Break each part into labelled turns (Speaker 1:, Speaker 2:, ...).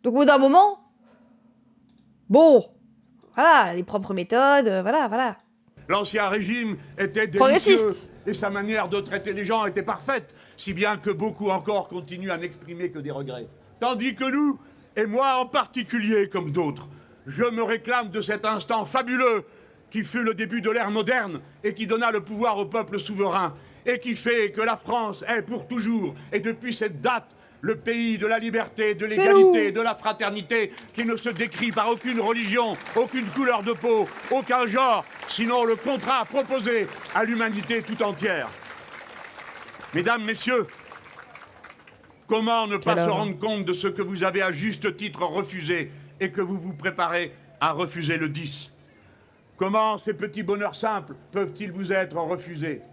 Speaker 1: Donc au bout d'un moment, bon, voilà, les propres méthodes, voilà.
Speaker 2: L'ancien régime était délicieux et sa manière de traiter les gens était parfaite, si bien que beaucoup encore continuent à n'exprimer que des regrets. Tandis que nous, et moi en particulier comme d'autres, je me réclame de cet instant fabuleux qui fut le début de l'ère moderne et qui donna le pouvoir au peuple souverain et qui fait que la France est pour toujours, et depuis cette date, le pays de la liberté, de l'égalité, de la fraternité, qui ne se décrit par aucune religion, aucune couleur de peau, aucun genre, sinon le contrat proposé à l'humanité tout entière. Mesdames, Messieurs, comment ne pas se rendre compte de ce que vous avez à juste titre refusé et que vous vous préparez à refuser le 10? Comment ces petits bonheurs simples peuvent-ils vous être refusés?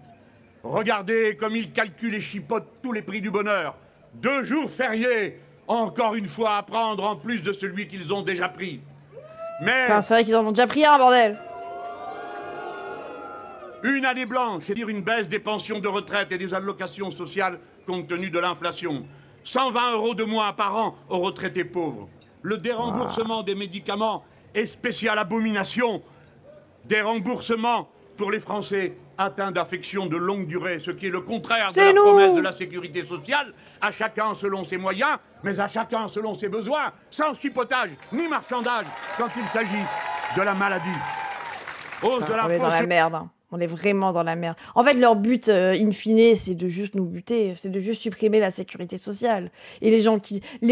Speaker 2: Regardez comme ils calculent et chipotent tous les prix du bonheur. 2 jours fériés, encore une fois à prendre en plus de celui qu'ils ont déjà pris. Mais...
Speaker 1: c'est vrai qu'ils en ont déjà pris un, bordel.
Speaker 2: Une année blanche, c'est-à-dire une baisse des pensions de retraite et des allocations sociales compte tenu de l'inflation. 120 € de moins par an aux retraités pauvres. Le déremboursement des médicaments est spéciale abomination. Des remboursements pour les Français atteints d'affections de longue durée, ce qui est le contraire de la promesse de la sécurité sociale, à chacun selon ses moyens, mais à chacun selon ses besoins, sans chipotage ni marchandage quand il s'agit de la maladie.
Speaker 1: On est dans la merde, hein. On est vraiment dans la merde. En fait, leur but, in fine, c'est de juste nous buter, c'est de juste supprimer la sécurité sociale. Et les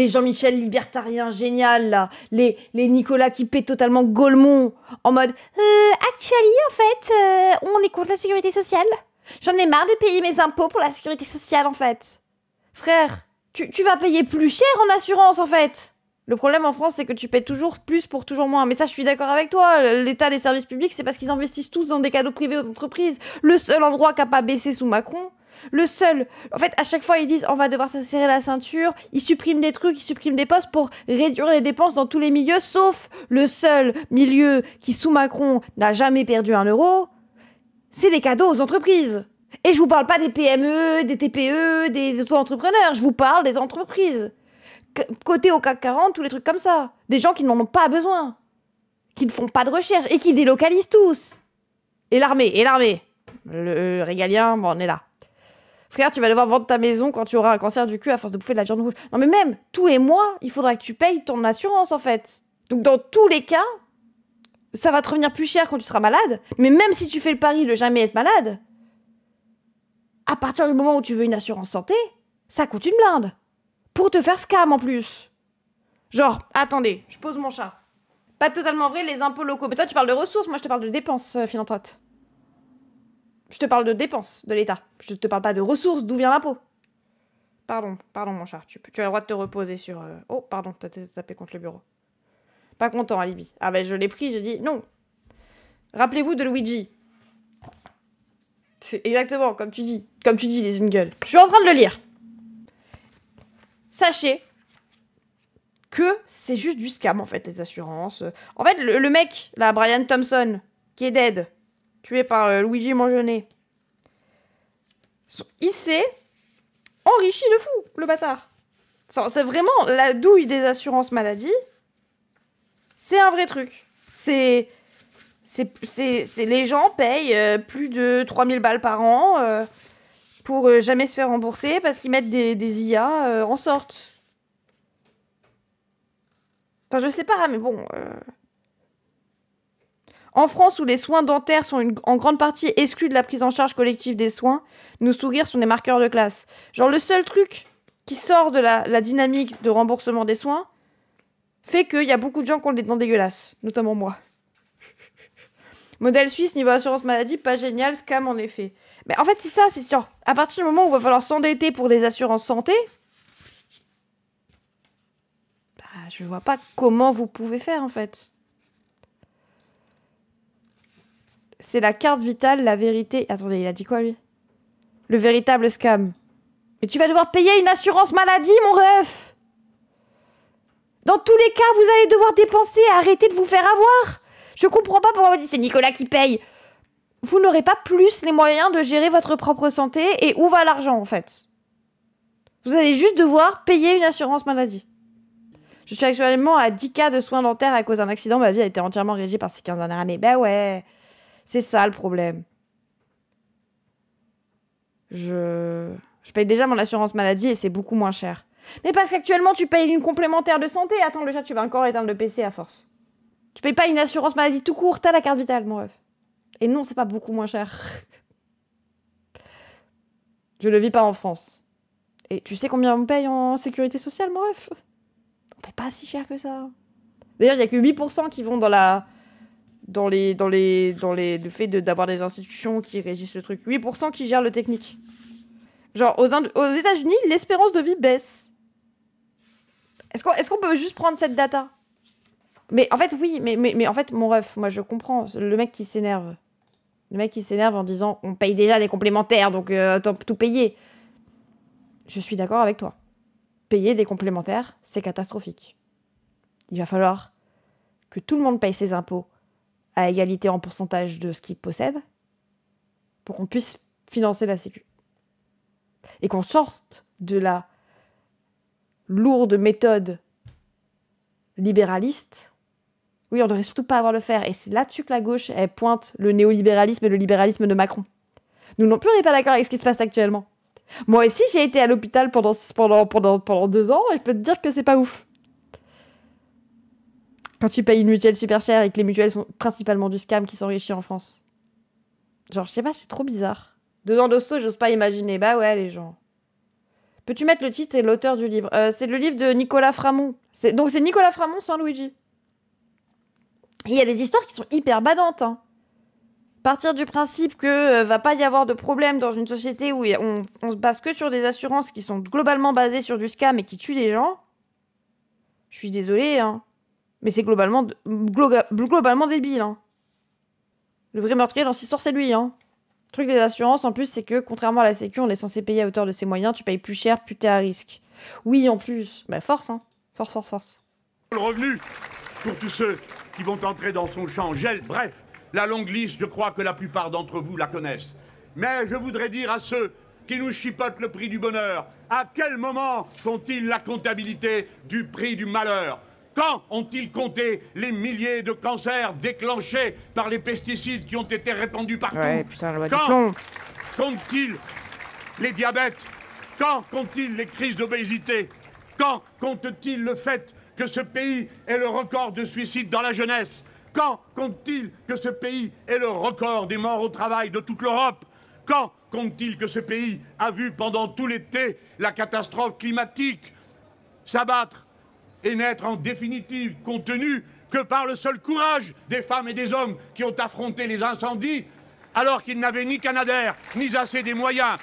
Speaker 1: Jean-Michel libertariens génial, là, les Nicolas qui paient totalement Gaulmont, en mode actually, en fait, on est contre la sécurité sociale. J'en ai marre de payer mes impôts pour la sécurité sociale, en fait. Frère, tu vas payer plus cher en assurance, en fait. Le problème en France, c'est que tu payes toujours plus pour toujours moins. Mais ça, je suis d'accord avec toi. L'État, les services publics, c'est parce qu'ils investissent tous dans des cadeaux privés aux entreprises. Le seul endroit qui n'a pas baissé sous Macron, le seul... En fait, à chaque fois, ils disent « on va devoir se serrer la ceinture ». Ils suppriment des trucs, ils suppriment des postes pour réduire les dépenses dans tous les milieux, sauf le seul milieu qui, sous Macron, n'a jamais perdu 1 €. C'est des cadeaux aux entreprises. Et je vous parle pas des PME, des TPE, des auto-entrepreneurs. Je vous parle des entreprises. Côté au CAC 40, tous les trucs comme ça. Des gens qui n'en ont pas besoin. Qui ne font pas de recherche et qui délocalisent tous. Et l'armée. Le régalien, bon, on est là. Frère, tu vas devoir vendre ta maison quand tu auras un cancer du cul à force de bouffer de la viande rouge. Non mais même, tous les mois, il faudra que tu payes ton assurance en fait. Donc dans tous les cas, ça va te revenir plus cher quand tu seras malade. Mais même si tu fais le pari de jamais être malade, à partir du moment où tu veux une assurance santé, ça coûte une blinde. Pour te faire scam en plus. Genre, attendez, je pose mon chat. Pas totalement vrai, les impôts locaux. Mais toi, tu parles de ressources, moi je te parle de dépenses, philanthrope. Je te parle de dépenses de l'État. Je te parle pas de ressources, d'où vient l'impôt. Pardon mon chat. Tu as le droit de te reposer sur... Oh, pardon, t'as tapé contre le bureau. Pas content, Alibi. Ah ben je l'ai pris, j'ai dit non. Rappelez-vous de Luigi. C'est exactement comme tu dis. Comme tu dis, les Ingles. Je suis en train de le lire. Sachez que c'est juste du scam, en fait, les assurances. En fait, le mec, là, Brian Thompson, qui est dead, tué par Luigi Mangenet, il s'est enrichi de fou, le bâtard. C'est vraiment la douille des assurances maladie. C'est un vrai truc. C'est les gens payent plus de 3000 balles par an pour jamais se faire rembourser parce qu'ils mettent des IA en sorte. Enfin, je sais pas, mais bon... En France, où les soins dentaires sont en grande partie exclus de la prise en charge collective des soins, nos sourires sont des marqueurs de classe. Genre, le seul truc qui sort de la dynamique de remboursement des soins fait qu'il y a beaucoup de gens qui ont des dents dégueulasses, notamment moi. Modèle suisse, niveau assurance maladie, pas génial, scam en effet. Mais en fait, c'est ça, c'est sûr. À partir du moment où il va falloir s'endetter pour des assurances santé, bah, je vois pas comment vous pouvez faire, en fait. C'est la carte vitale, la vérité... Attendez, il a dit quoi, lui? Le véritable scam. Mais tu vas devoir payer une assurance maladie, mon ref! Dans tous les cas, vous allez devoir dépenser, arrêtez de vous faire avoir. Je comprends pas pourquoi vous dites c'est Nicolas qui paye. Vous n'aurez pas plus les moyens de gérer votre propre santé et où va l'argent en fait? Vous allez juste devoir payer une assurance maladie. Je suis actuellement à 10 cas de soins dentaires à cause d'un accident. Ma vie a été entièrement régie par ces 15 dernières années. Ben ouais, c'est ça le problème. Je paye déjà mon assurance maladie et c'est beaucoup moins cher. Mais parce qu'actuellement, tu payes une complémentaire de santé. Attends, le chat, tu vas encore éteindre le PC à force. Tu payes pas une assurance maladie tout court. T'as la carte vitale, mon ref. Et non, c'est pas beaucoup moins cher. Je le vis pas en France. Et tu sais combien on paye en sécurité sociale, mon ref? On paye pas si cher que ça. D'ailleurs, il y a que 8% qui vont dans le fait d'avoir des institutions qui régissent le truc. 8% qui gèrent le technique. Genre, aux États-Unis, l'espérance de vie baisse. Est-ce qu'on peut juste prendre cette data? Mais en fait, oui, mais en fait, mon ref, moi je comprends. Le mec qui s'énerve. Le mec qui s'énerve en disant on paye déjà les complémentaires, donc tout payer. Je suis d'accord avec toi. Payer des complémentaires, c'est catastrophique. Il va falloir que tout le monde paye ses impôts à égalité en pourcentage de ce qu'il possède pour qu'on puisse financer la sécu. Et qu'on sorte de la lourde méthode libéraliste. Oui, on ne devrait surtout pas avoir le faire. Et c'est là-dessus que la gauche, elle pointe le néolibéralisme et le libéralisme de Macron. Nous non plus, on n'est pas d'accord avec ce qui se passe actuellement. Moi aussi, j'ai été à l'hôpital pendant 2 ans et je peux te dire que c'est pas ouf. Quand tu payes une mutuelle super chère et que les mutuelles sont principalement du scam qui s'enrichit en France. Genre, je sais pas, c'est trop bizarre. 2 ans d'hosto, j'ose pas imaginer. Bah ouais, les gens. Peux-tu mettre le titre et l'auteur du livre? C'est le livre de Nicolas Framont. Donc c'est Nicolas Framont sans Luigi. Et il y a des histoires qui sont hyper badantes. Hein. Partir du principe que va pas y avoir de problème dans une société où on se base que sur des assurances qui sont globalement basées sur du scam et qui tuent les gens. Je suis désolée, hein. Mais c'est globalement débile. Hein. Le vrai meurtrier dans cette histoire, c'est lui, hein. Le truc des assurances, en plus, c'est que, contrairement à la sécu, on est censé payer à hauteur de ses moyens, tu payes plus cher, plus t'es à risque. Oui, en plus. Bah, force, hein. Force.
Speaker 2: Le revenu, pour tous ceux qui vont entrer dans son champ, gel, bref, la longue liste, je crois que la plupart d'entre vous la connaissent. Mais je voudrais dire à ceux qui nous chipotent le prix du bonheur, à quel moment font-ils la comptabilité du prix du malheur? Quand ont-ils compté les milliers de cancers déclenchés par les pesticides qui ont été répandus partout?
Speaker 1: Ouais, putain, la loi du
Speaker 2: Quand
Speaker 1: plomb.
Speaker 2: comptent-ils les diabètes? Quand comptent-ils les crises d'obésité? Quand comptent-ils le fait que ce pays est le record de suicides dans la jeunesse? Quand comptent-ils que ce pays est le record des morts au travail de toute l'Europe? Quand comptent-ils que ce pays a vu pendant tout l'été la catastrophe climatique s'abattre et n'être en définitive contenu que par le seul courage des femmes et des hommes qui ont affronté les incendies, alors qu'ils n'avaient ni Canadair, ni assez des moyens,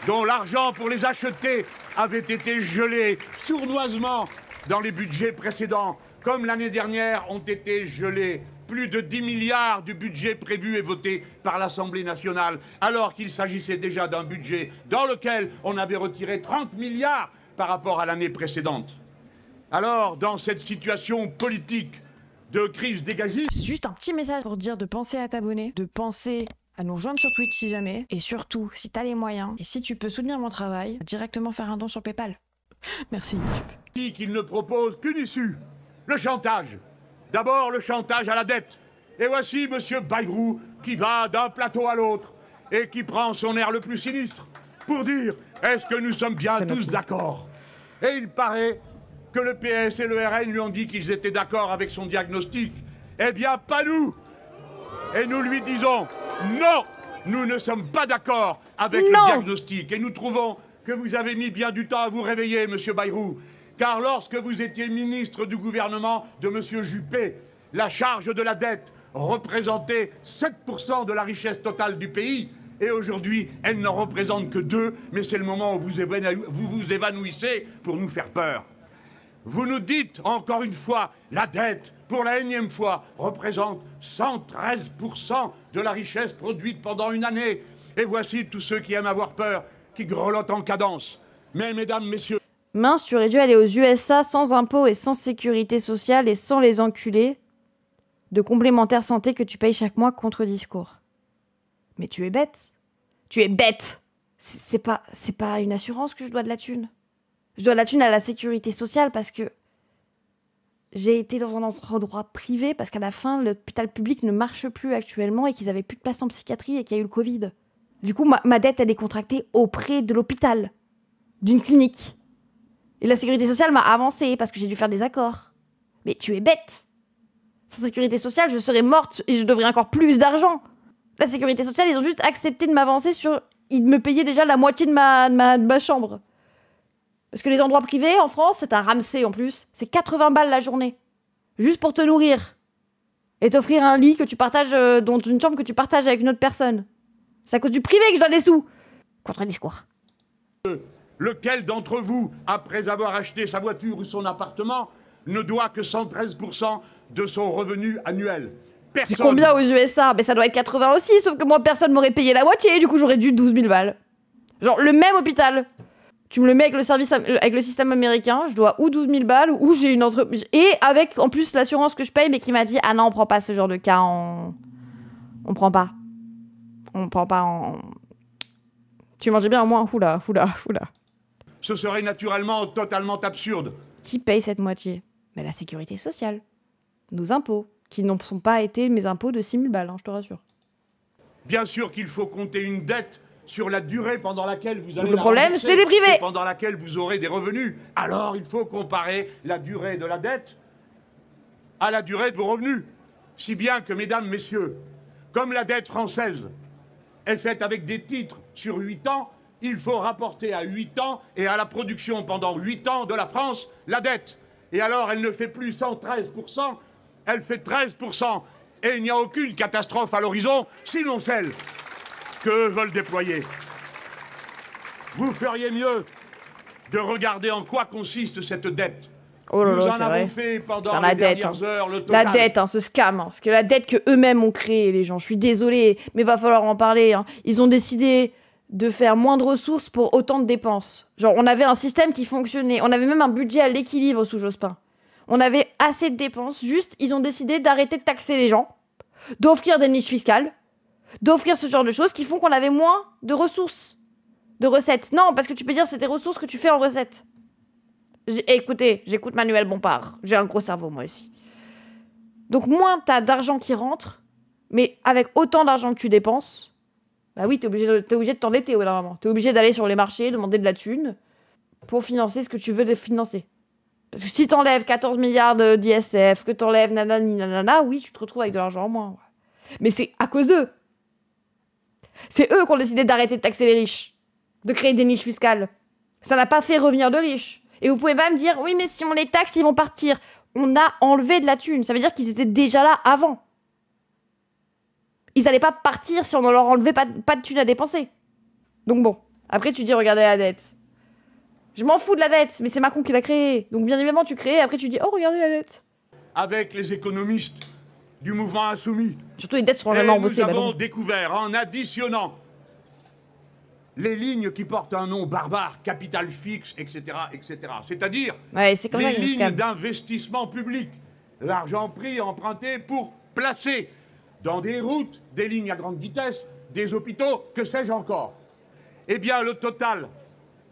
Speaker 2: dont l'argent pour les acheter avait été gelé sournoisement dans les budgets précédents, comme l'année dernière ont été gelés plus de 10 milliards du budget prévu et voté par l'Assemblée nationale, alors qu'il s'agissait déjà d'un budget dans lequel on avait retiré 30 milliards par rapport à l'année précédente. Alors, dans cette situation politique de crise dégagée...
Speaker 1: Juste un petit message pour dire de penser à t'abonner, de penser à nous rejoindre sur Twitch si jamais, et surtout, si t'as les moyens, et si tu peux soutenir mon travail, directement faire un don sur PayPal. Merci YouTube.
Speaker 2: Qu'il ne propose qu'une issue, le chantage. D'abord le chantage à la dette. Et voici M. Bayrou qui va d'un plateau à l'autre et qui prend son air le plus sinistre pour dire « Est-ce que nous sommes bien tous d'accord ?» Et il paraît que le PS et le RN lui ont dit qu'ils étaient d'accord avec son diagnostic. Eh bien, pas nous. Et nous lui disons « Non, nous ne sommes pas d'accord avec le diagnostic. » Et nous trouvons que vous avez mis bien du temps à vous réveiller, M. Bayrou. Car lorsque vous étiez ministre du gouvernement de M. Juppé, la charge de la dette représentait 7% de la richesse totale du pays. Et aujourd'hui, elle n'en représente que 2%, mais c'est le moment où vous vous évanouissez pour nous faire peur. Vous nous dites, encore une fois, la dette, pour la énième fois, représente 113% de la richesse produite pendant une année. Et voici tous ceux qui aiment avoir peur, qui grelottent en cadence. Mais, mesdames, messieurs...
Speaker 1: Mince, tu aurais dû aller aux USA sans impôts et sans sécurité sociale et sans les enculés de complémentaires santé que tu payes chaque mois contre discours. Mais tu es bête. Tu es bête. C'est pas une assurance que je dois de la thune. Je dois de la thune à la sécurité sociale parce que j'ai été dans un endroit privé parce qu'à la fin, l'hôpital public ne marche plus actuellement et qu'ils avaient plus de place en psychiatrie et qu'il y a eu le Covid. Du coup, ma dette, elle est contractée auprès de l'hôpital, d'une clinique. Et la sécurité sociale m'a avancé parce que j'ai dû faire des accords. Mais tu es bête. Sans sécurité sociale, je serais morte et je devrais encore plus d'argent. La sécurité sociale, ils ont juste accepté de m'avancer sur... Ils me payaient déjà la moitié de ma chambre. Parce que les endroits privés, en France, c'est un Ramsay en plus. C'est 80 balles la journée. Juste pour te nourrir. Et t'offrir un lit que tu partages, dans une chambre que tu partages avec une autre personne. C'est à cause du privé que je donne des sous. Contre-discours.
Speaker 2: Lequel d'entre vous, après avoir acheté sa voiture ou son appartement, ne doit que 113% de son revenu annuel? Personne.
Speaker 1: C'est combien aux USA? Mais ça doit être 80 aussi, sauf que moi, personne m'aurait payé la moitié, du coup, j'aurais dû 12 000 balles. Genre, le même hôpital. Tu me le mets avec le système américain, je dois ou 12 000 balles, ou j'ai une entreprise... Et avec, en plus, l'assurance que je paye, mais qui m'a dit « Ah non, on prend pas ce genre de cas en... On prend pas. On prend pas en... » Tu mangeais bien au moins? Oula.
Speaker 2: Ce serait naturellement totalement absurde.
Speaker 1: Qui paye cette moitié? Mais la sécurité sociale. Nos impôts. Qui n'ont pas été mes impôts de 6 000 balles, hein, je te rassure.
Speaker 2: Bien sûr qu'il faut compter une dette sur la durée pendant laquelle vous allez...
Speaker 1: Le problème, c'est les privés.
Speaker 2: Pendant laquelle vous aurez des revenus. Alors, il faut comparer la durée de la dette à la durée de vos revenus. Si bien que, mesdames, messieurs, comme la dette française est faite avec des titres sur 8 ans, il faut rapporter à 8 ans et à la production pendant 8 ans de la France la dette. Et alors, elle ne fait plus 113%, elle fait 13%. Et il n'y a aucune catastrophe à l'horizon, sinon celle que veulent déployer. Vous feriez mieux de regarder en quoi consiste cette dette.
Speaker 1: Oh là là, c'est vrai. Fait pendant les dernières heures, le total. La dette, ce scam. Parce que la dette qu'eux-mêmes ont créée, les gens. Je suis désolée, mais va falloir en parler. Hein. Ils ont décidé de faire moins de ressources pour autant de dépenses. Genre, on avait un système qui fonctionnait. On avait même un budget à l'équilibre sous Jospin. On avait assez de dépenses. Juste, ils ont décidé d'arrêter de taxer les gens, d'offrir des niches fiscales, d'offrir ce genre de choses qui font qu'on avait moins de ressources, de recettes. Non, parce que tu peux dire c'est tes ressources que tu fais en recettes. Écoutez, j'écoute Manuel Bompard. J'ai un gros cerveau, moi aussi. Donc, moins t'as d'argent qui rentre, mais avec autant d'argent que tu dépenses, bah oui, t'es obligé de t'endetter au bout d'un moment. T'es obligé d'aller sur les marchés, demander de la thune pour financer ce que tu veux financer. Parce que si t'enlèves 14 milliards d'ISF, que t'enlèves nanani nanana, oui, tu te retrouves avec de l'argent en moins. Mais c'est à cause d'eux. C'est eux qui ont décidé d'arrêter de taxer les riches, de créer des niches fiscales. Ça n'a pas fait revenir de riches. Et vous pouvez pas me dire, oui, mais si on les taxe, ils vont partir. On a enlevé de la thune. Ça veut dire qu'ils étaient déjà là avant. Ils allaient pas partir si on leur enlevait pas de thune à dépenser. Donc bon, après tu dis, regardez la dette. Je m'en fous de la dette, mais c'est Macron qui l'a créée. Donc bien évidemment, tu crées, et après tu dis, oh, regardez la dette.
Speaker 2: Avec les économistes du mouvement insoumis.
Speaker 1: Surtout les dettes seront jamais remboursées.
Speaker 2: Nous avons découvert, en additionnant les lignes qui portent un nom barbare, capital fixe, etc., etc. C'est-à-dire les lignes d'investissement public. L'argent pris, emprunté pour placer dans des routes, des lignes à grande vitesse, des hôpitaux, que sais-je encore. Eh bien, le total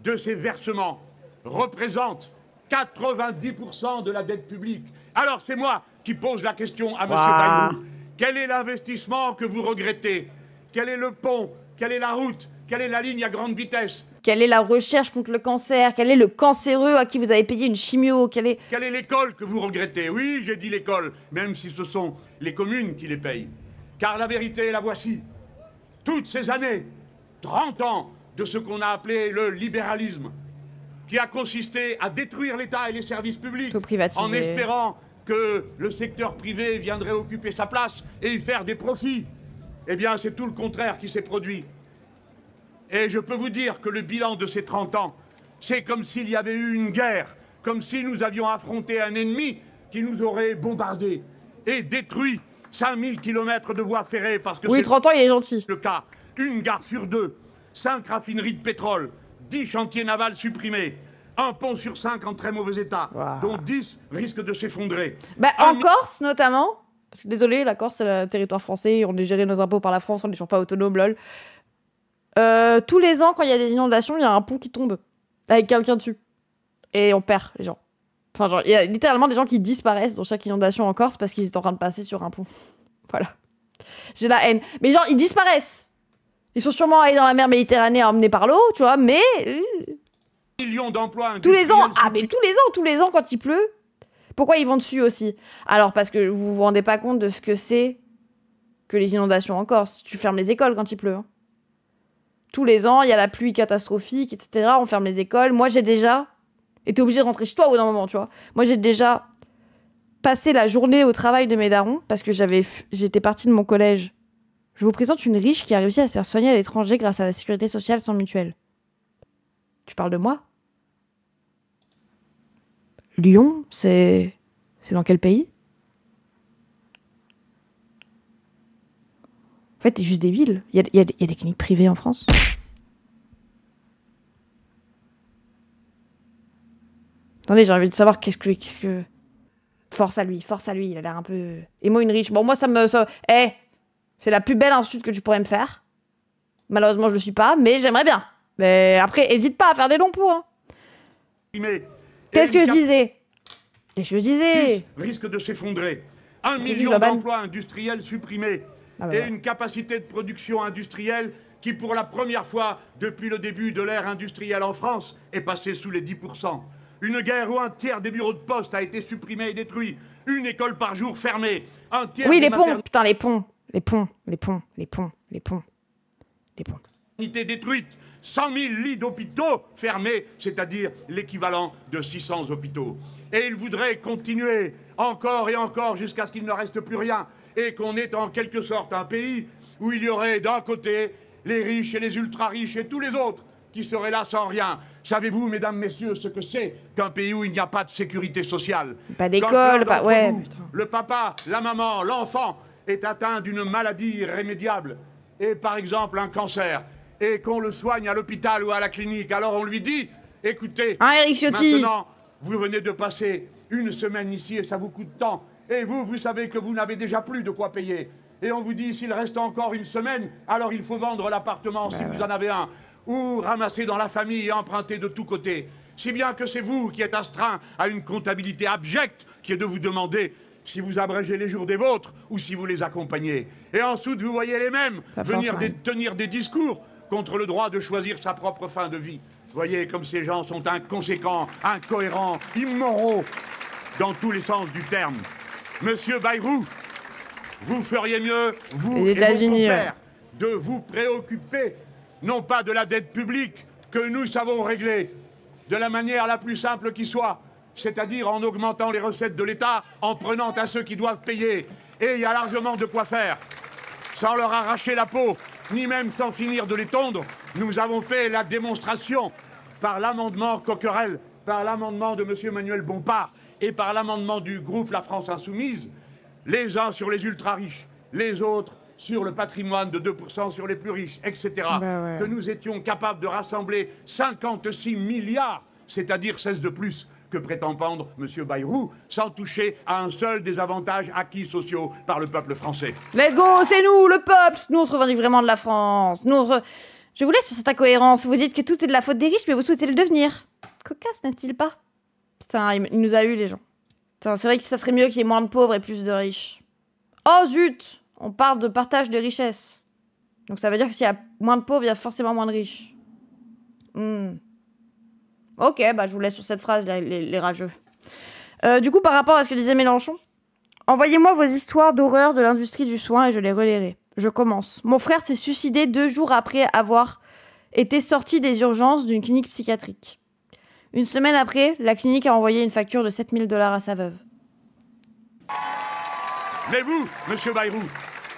Speaker 2: de ces versements représente 90% de la dette publique. Alors, c'est moi qui pose la question à M. Bayrou. Quel est l'investissement que vous regrettez? Quel est le pont? Quelle est la route? Quelle est la ligne à grande vitesse?
Speaker 1: Quelle est la recherche contre le cancer? Quel est le cancéreux à qui vous avez payé une chimio? Quelle est
Speaker 2: l'école que vous regrettez? Oui, j'ai dit l'école, même si ce sont les communes qui les payent. Car la vérité, la voici. Toutes ces années, 30 ans de ce qu'on a appelé le libéralisme, qui a consisté à détruire l'État et les services publics, en espérant que le secteur privé viendrait occuper sa place et y faire des profits. Eh bien, c'est tout le contraire qui s'est produit. Et je peux vous dire que le bilan de ces 30 ans, c'est comme s'il y avait eu une guerre, comme si nous avions affronté un ennemi qui nous aurait bombardés et détruit 5000 km de voies ferrées, parce que
Speaker 1: oui, 30 ans, il est gentil.
Speaker 2: Le cas, une gare sur 2, 5 raffineries de pétrole, 10 chantiers navals supprimés, un pont sur 5 en très mauvais état, dont 10 risquent de s'effondrer.
Speaker 1: Bah, en Corse, notamment, parce que désolé, la Corse, c'est le territoire français, on est géré nos impôts par la France, on n'est toujours pas autonome, lol. Tous les ans, quand il y a des inondations, il y a un pont qui tombe, avec quelqu'un dessus. Et on perd les gens. Enfin, genre, il y a littéralement des gens qui disparaissent dans chaque inondation en Corse parce qu'ils étaient en train de passer sur un pont. Voilà. J'ai la haine. Mais genre, ils disparaissent. Ils sont sûrement allés dans la mer Méditerranée emmenés par l'eau, tu vois, mais...
Speaker 2: Millions d'emplois
Speaker 1: tous les ans. Ah, mais tous les ans quand il pleut. Pourquoi ils vont dessus aussi? Alors, parce que vous vous rendez pas compte de ce que c'est que les inondations en Corse. Tu fermes les écoles quand il pleut. Hein. Tous les ans, il y a la pluie catastrophique, etc. On ferme les écoles. Moi, j'ai déjà été obligée de rentrer chez toi au bout d'un moment, tu vois. Moi, j'ai déjà passé la journée au travail de mes darons parce que j'étais partie de mon collège. Je vous présente une riche qui a réussi à se faire soigner à l'étranger grâce à la sécurité sociale sans mutuelle. Tu parles de moi? Lyon, c'est dans quel pays? En fait, c'est juste des villes. Il y a des cliniques privées en France. Attendez, j'ai envie de savoir qu'est-ce que... Force à lui, il a l'air un peu... Et moi, une riche. Bon, moi, c'est la plus belle insulte que tu pourrais me faire. Malheureusement, je le suis pas, mais j'aimerais bien. Mais après, hésite pas à faire des dons pour. Hein. Qu'est-ce que je disais?
Speaker 2: Risque de s'effondrer. 1 million d'emplois industriels supprimés. Et une capacité de production industrielle qui, pour la première fois depuis le début de l'ère industrielle en France, est passée sous les 10%. Une guerre où un tiers des bureaux de poste a été supprimé et détruit. Une école par jour fermée. Un tiers
Speaker 1: oui, les ponts. Putain, les ponts. Les ponts.
Speaker 2: Unité détruite. 100 000 lits d'hôpitaux fermés, c'est-à-dire l'équivalent de 600 hôpitaux. Et ils voudraient continuer encore et encore jusqu'à ce qu'il ne reste plus rien. Et qu'on ait en quelque sorte un pays où il y aurait d'un côté les riches et les ultra-riches et tous les autres qui seraient là sans rien. Savez-vous, mesdames, messieurs, ce que c'est qu'un pays où il n'y a pas de sécurité sociale?
Speaker 1: Pas d'école, pas... Ouais,
Speaker 2: putain. Le papa, la maman, l'enfant est atteint d'une maladie irrémédiable. Et par exemple, un cancer. Et qu'on le soigne à l'hôpital ou à la clinique. Alors on lui dit, écoutez,
Speaker 1: Éric Ciotti,
Speaker 2: maintenant, vous venez de passer une semaine ici et ça vous coûte tant. Et vous savez que vous n'avez déjà plus de quoi payer. Et on vous dit, s'il reste encore une semaine, alors il faut vendre l'appartement si vous en avez un. Ou ramasser dans la famille et emprunter de tous côtés. Si bien que c'est vous qui êtes astreint à une comptabilité abjecte qui est de vous demander si vous abrégez les jours des vôtres ou si vous les accompagnez. Et ensuite, vous voyez les mêmes venir tenir des discours contre le droit de choisir sa propre fin de vie. Voyez comme ces gens sont inconséquents, incohérents, immoraux, dans tous les sens du terme. Monsieur Bayrou, vous feriez mieux, vous et vos compères, de vous préoccuper, non pas de la dette publique que nous savons régler, de la manière la plus simple qui soit, c'est-à-dire en augmentant les recettes de l'État, en prenant à ceux qui doivent payer. Et il y a largement de quoi faire. Sans leur arracher la peau, ni même sans finir de les tondre, nous avons fait la démonstration par l'amendement Coquerel, par l'amendement de M. Manuel Bompard et par l'amendement du groupe La France Insoumise, les uns sur les ultra-riches, les autres sur le patrimoine de 2% sur les plus riches, etc., que nous étions capables de rassembler 56 milliards, c'est-à-dire 16 de plus que prétend pendre M. Bayrou, sans toucher à un seul des avantages acquis sociaux par le peuple français.
Speaker 1: Let's go, c'est nous, le peuple. Nous, on se revendique vraiment de la France. Je vous laisse sur cette incohérence. Vous dites que tout est de la faute des riches, mais vous souhaitez le devenir. Cocasse, n'est-il pas? Putain, il nous a eu, les gens. Putain, c'est vrai que ça serait mieux qu'il y ait moins de pauvres et plus de riches. Oh zut! On parle de partage de richesses. Donc ça veut dire que s'il y a moins de pauvres, il y a forcément moins de riches. Ok, bah je vous laisse sur cette phrase, les rageux. Du coup, par rapport à ce que disait Mélenchon, envoyez-moi vos histoires d'horreur de l'industrie du soin et je les relayerai. Je commence. Mon frère s'est suicidé 2 jours après avoir été sorti des urgences d'une clinique psychiatrique. Une semaine après, la clinique a envoyé une facture de 7 000 $ à sa veuve.
Speaker 2: Mais vous, monsieur Bayrou,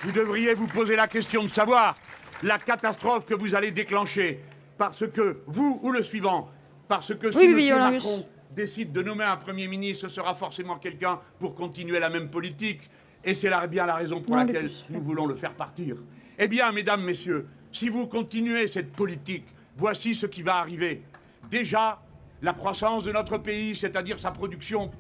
Speaker 2: vous devriez vous poser la question de savoir la catastrophe que vous allez déclencher. Parce que vous ou le suivant, parce que si M. Macron décide de nommer un Premier ministre, ce sera forcément quelqu'un pour continuer la même politique. Et c'est bien la raison pour laquelle nous voulons le faire partir. Eh bien, mesdames, messieurs, si vous continuez cette politique, voici ce qui va arriver. Déjà, la croissance de notre pays, c'est-à-dire sa production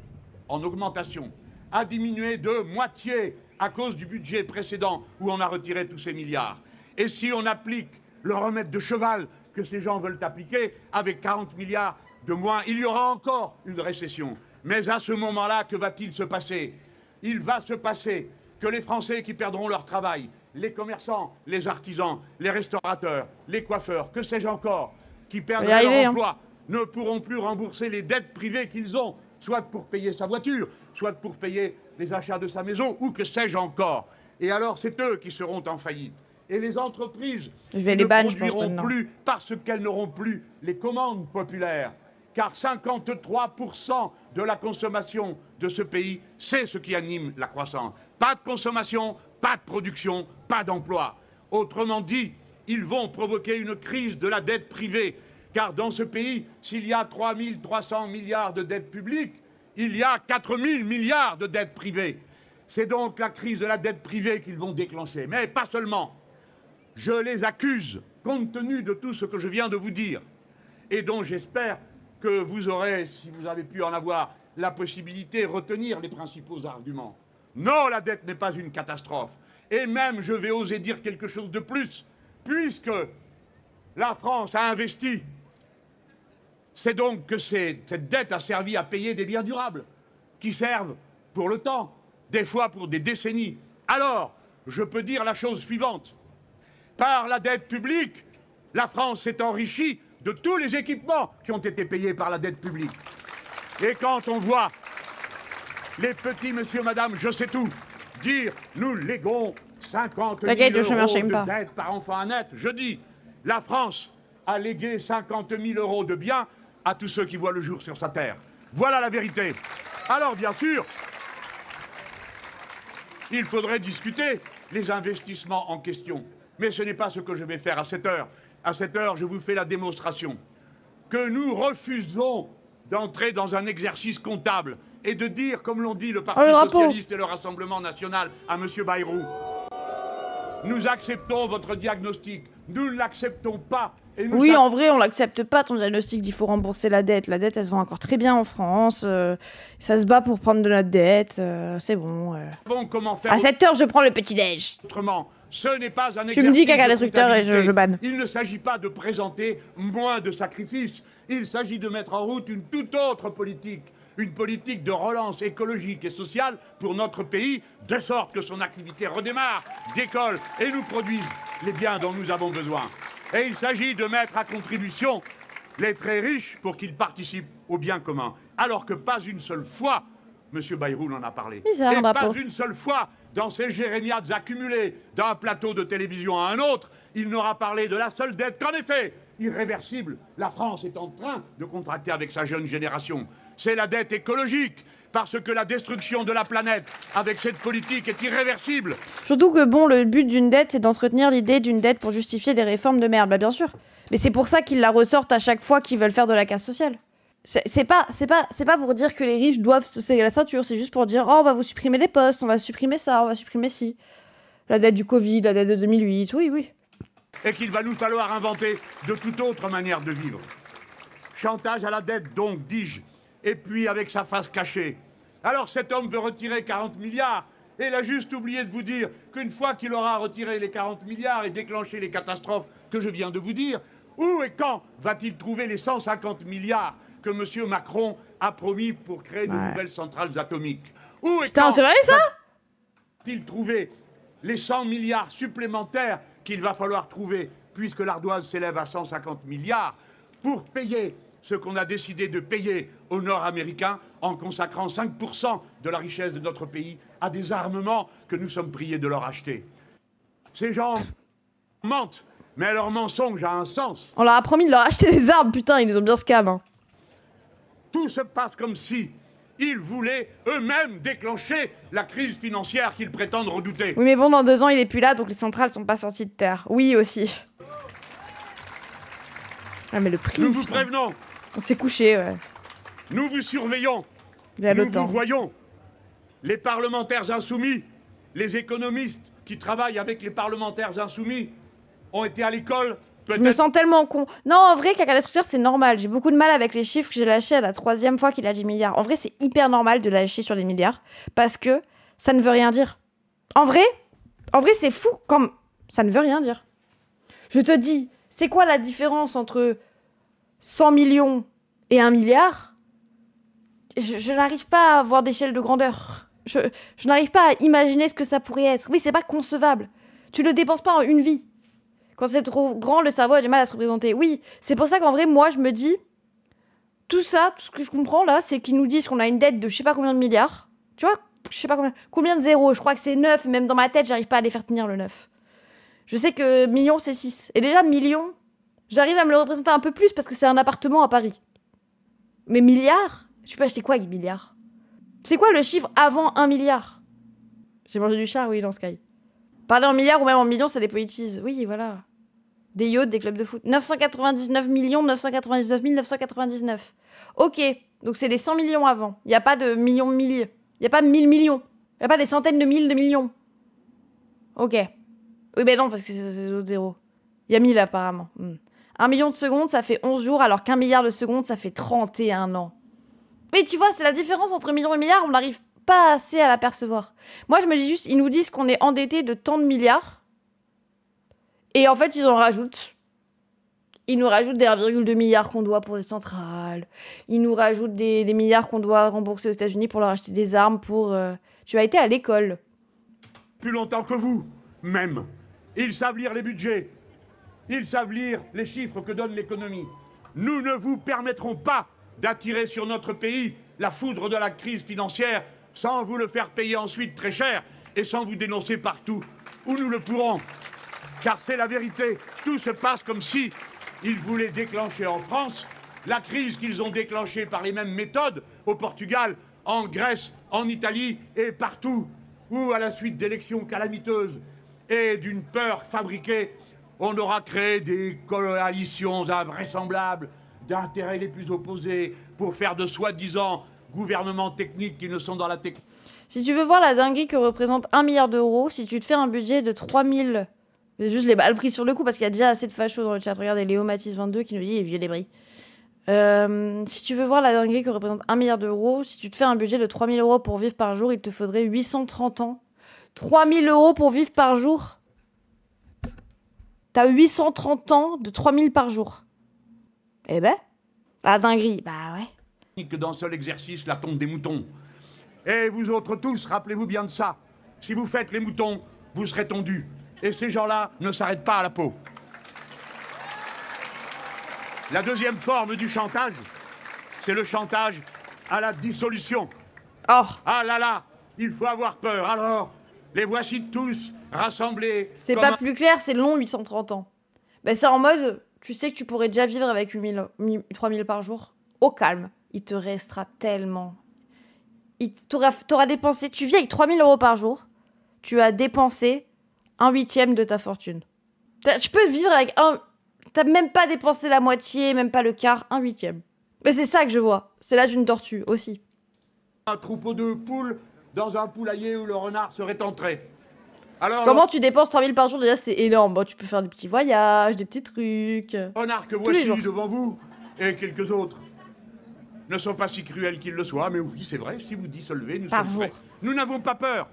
Speaker 2: en augmentation, a diminué de moitié à cause du budget précédent où on a retiré tous ces milliards. Et si on applique le remède de cheval que ces gens veulent appliquer, avec 40 milliards de moins, il y aura encore une récession. Mais à ce moment-là, que va-t-il se passer? Il va se passer que les Français qui perdront leur travail, les commerçants, les artisans, les restaurateurs, les coiffeurs, que sais-je encore, qui perdront leur emploi, ne pourront plus rembourser les dettes privées qu'ils ont, soit pour payer sa voiture, soit pour payer les achats de sa maison, ou que sais-je encore. Et alors, c'est eux qui seront en faillite. Et les entreprises ne produiront plus parce qu'elles n'auront plus les commandes populaires. Car 53% de la consommation de ce pays, c'est ce qui anime la croissance. Pas de consommation, pas de production, pas d'emploi. Autrement dit, ils vont provoquer une crise de la dette privée. Car dans ce pays, s'il y a 3 300 milliards de dettes publiques, il y a 4 000 milliards de dettes privées. C'est donc la crise de la dette privée qu'ils vont déclencher. Mais pas seulement. Je les accuse, compte tenu de tout ce que je viens de vous dire, et dont j'espère que vous aurez, si vous avez pu en avoir la possibilité, retenir les principaux arguments. Non, la dette n'est pas une catastrophe. Et même, je vais oser dire quelque chose de plus, puisque la France a investi. C'est donc que cette dette a servi à payer des biens durables, qui servent pour le temps, des fois pour des décennies. Alors, je peux dire la chose suivante. Par la dette publique, la France s'est enrichie de tous les équipements qui ont été payés par la dette publique. Et quand on voit les petits monsieur, madame, je sais tout, dire « nous léguons 50 000 € de dette par enfant à naître », je dis « la France a légué 50 000 € de biens à tous ceux qui voient le jour sur sa terre ». Voilà la vérité. Alors, bien sûr, il faudrait discuter les investissements en question. Mais ce n'est pas ce que je vais faire à cette heure. À cette heure, je vous fais la démonstration que nous refusons d'entrer dans un exercice comptable et de dire, comme l'ont dit le Parti socialiste et le Rassemblement national à M. Bayrou, nous acceptons votre diagnostic, nous ne l'acceptons pas. Et nous
Speaker 1: oui, en vrai, on l'accepte pas, ton diagnostic d'il faut rembourser la dette. La dette, elle se vend encore très bien en France. Ça se bat pour prendre de la dette. C'est bon.
Speaker 2: Bon, comment faire
Speaker 1: à cette heure, je prends le petit-déj.
Speaker 2: Autrement. Ce n'est pas un
Speaker 1: tu me dis caca destructeur et je banne.
Speaker 2: Il ne s'agit pas de présenter moins de sacrifices. Il s'agit de mettre en route une toute autre politique. Une politique de relance écologique et sociale pour notre pays, de sorte que son activité redémarre, décolle et nous produise les biens dont nous avons besoin. Et il s'agit de mettre à contribution les très riches pour qu'ils participent au bien commun. Alors que pas une seule fois, M. Bayrou en a parlé, et pas une seule fois, dans ces jérémiades accumulées d'un plateau de télévision à un autre, il n'aura parlé de la seule dette qu'en effet, irréversible, la France est en train de contracter avec sa jeune génération. C'est la dette écologique, parce que la destruction de la planète avec cette politique est irréversible.
Speaker 1: Surtout que bon, le but d'une dette, c'est d'entretenir l'idée d'une dette pour justifier des réformes de merde, bah bien sûr. Mais c'est pour ça qu'ils la ressortent à chaque fois qu'ils veulent faire de la casse sociale. C'est pas pour dire que les riches doivent se serrer la ceinture, c'est juste pour dire oh on va vous supprimer les postes, on va supprimer ça, on va supprimer ci. La dette du Covid, la dette de 2008, oui.
Speaker 2: Et qu'il va nous falloir inventer de toute autre manière de vivre. Chantage à la dette donc, dis-je, et puis avec sa face cachée. Alors cet homme veut retirer 40 milliards, et il a juste oublié de vous dire qu'une fois qu'il aura retiré les 40 milliards et déclenché les catastrophes que je viens de vous dire, où et quand va-t-il trouver les 150 milliards que M. Macron a promis pour créer de nouvelles centrales atomiques? Où et
Speaker 1: putain, c'est vrai ça?
Speaker 2: Va-t-il trouver les 100 milliards supplémentaires qu'il va falloir trouver, puisque l'ardoise s'élève à 150 milliards, pour payer ce qu'on a décidé de payer aux Nord-Américains en consacrant 5% de la richesse de notre pays à des armements que nous sommes priés de leur acheter? Ces gens mentent, mais leur mensonge a un sens.
Speaker 1: On leur a promis de leur acheter des armes, putain, ils nous ont bien scam. Hein.
Speaker 2: Tout se passe comme si ils voulaient eux-mêmes déclencher la crise financière qu'ils prétendent redouter.
Speaker 1: Oui, mais bon, dans 2 ans, il est plus là, donc les centrales sont pas sorties de terre. Oui, aussi. Ah, mais le prix...
Speaker 2: Nous vous prévenons.
Speaker 1: On s'est couché, ouais.
Speaker 2: Nous vous surveillons.
Speaker 1: Nous
Speaker 2: vous voyons. Les parlementaires insoumis, les économistes qui travaillent avec les parlementaires insoumis ont été à l'école.
Speaker 1: Je me sens tellement con. Non, en vrai, caca destructeur, c'est normal. J'ai beaucoup de mal avec les chiffres que j'ai lâchés à la 3e fois qu'il a dit milliards. En vrai, c'est hyper normal de lâcher sur les milliards parce que ça ne veut rien dire. En vrai, c'est fou comme ça ne veut rien dire. Je te dis, c'est quoi la différence entre 100 millions et 1 milliard? je n'arrive pas à avoir d'échelle de grandeur. Je n'arrive pas à imaginer ce que ça pourrait être. Oui, c'est pas concevable. Tu le dépenses pas en une vie. Quand c'est trop grand, le cerveau a du mal à se représenter. Oui, c'est pour ça qu'en vrai, moi, je me dis, tout ça, tout ce que je comprends là, c'est qu'ils nous disent qu'on a une dette de je sais pas combien de milliards. Tu vois, je sais pas combien de zéros. Je crois que c'est 9, même dans ma tête, j'arrive pas à les faire tenir le 9. Je sais que million, c'est 6. Et déjà, million, j'arrive à me le représenter un peu plus parce que c'est un appartement à Paris. Mais milliards, tu peux acheter quoi avec milliards? C'est quoi le chiffre avant 1 milliard? J'ai mangé du char, oui, dans Sky. Parler en milliards ou même en millions, ça dépolitise. Oui, voilà. Des yachts, des clubs de foot. 999 999 999. Ok, donc c'est les 100 millions avant. Il n'y a pas de millions de milliers. Il n'y a pas 1000 millions. Il n'y a pas des centaines de mille de millions. Ok. Oui, ben non, parce que c'est d'autres zéros. Il y a 1000 apparemment. 1 million de secondes, ça fait 11 jours, alors qu'un milliard de secondes, ça fait 31 ans. Mais tu vois, c'est la différence entre millions et milliards, on n'arrive pas assez à l'apercevoir. Moi, je me dis juste, ils nous disent qu'on est endetté de tant de milliards. Et en fait, ils en rajoutent. Ils nous rajoutent des 1,2 milliard qu'on doit pour les centrales. Ils nous rajoutent des milliards qu'on doit rembourser aux États-Unis pour leur acheter des armes pour... Tu as été à l'école.
Speaker 2: Plus longtemps que vous, même. Ils savent lire les budgets. Ils savent lire les chiffres que donne l'économie. Nous ne vous permettrons pas d'attirer sur notre pays la foudre de la crise financière sans vous le faire payer ensuite très cher et sans vous dénoncer partout où nous le pourrons. Car c'est la vérité, tout se passe comme si ils voulaient déclencher en France la crise qu'ils ont déclenchée par les mêmes méthodes au Portugal, en Grèce, en Italie et partout où, à la suite d'élections calamiteuses et d'une peur fabriquée, on aura créé des coalitions invraisemblables d'intérêts les plus opposés pour faire de soi-disant gouvernements techniques qui ne sont dans la technique.
Speaker 1: Si tu veux voir la dinguerie que représente 1 milliard d'euros, si tu te fais un budget de 3000... J'ai juste les balles prises sur le coup parce qu'il y a déjà assez de fachos dans le chat. Regardez, Léo Matisse 22 qui nous dit « Vieux les bris ». Si tu veux voir la dinguerie que représente 1 milliard d'euros, si tu te fais un budget de 3000 euros pour vivre par jour, il te faudrait 830 ans. 3000 euros pour vivre par jour. T'as 830 ans de 3000 par jour. Eh ben, la dinguerie, bah ouais.
Speaker 2: Que d'un seul exercice, la tonte des moutons. Et vous autres tous, rappelez-vous bien de ça. Si vous faites les moutons, vous serez tondus. Et ces gens-là ne s'arrêtent pas à la peau. La deuxième forme du chantage, c'est le chantage à la dissolution.
Speaker 1: Oh.
Speaker 2: Ah là là, il faut avoir peur. Alors, les voici tous rassemblés.
Speaker 1: C'est pas plus clair, c'est long 830 ans. Ben c'est en mode, tu sais que tu pourrais déjà vivre avec 3000 par jour. Au calme, il te restera tellement. T'auras dépensé, tu vis avec 3000 euros par jour, tu as dépensé 1/8 de ta fortune. Tu peux vivre avec t'as même pas dépensé la moitié, même pas le quart, 1/8. Mais c'est ça que je vois. C'est l'âge d'une tortue aussi.
Speaker 2: Un troupeau de poules dans un poulailler où le renard serait entré. Alors,
Speaker 1: comment tu dépenses 3000 par jour? Déjà, c'est énorme. Bon, tu peux faire des petits voyages, des petits trucs.
Speaker 2: Renard que voici devant vous et quelques autres ne sont pas si cruels qu'ils le soient, mais oui, c'est vrai, si vous dissolvez, nous sommes prêts. Nous n'avons pas peur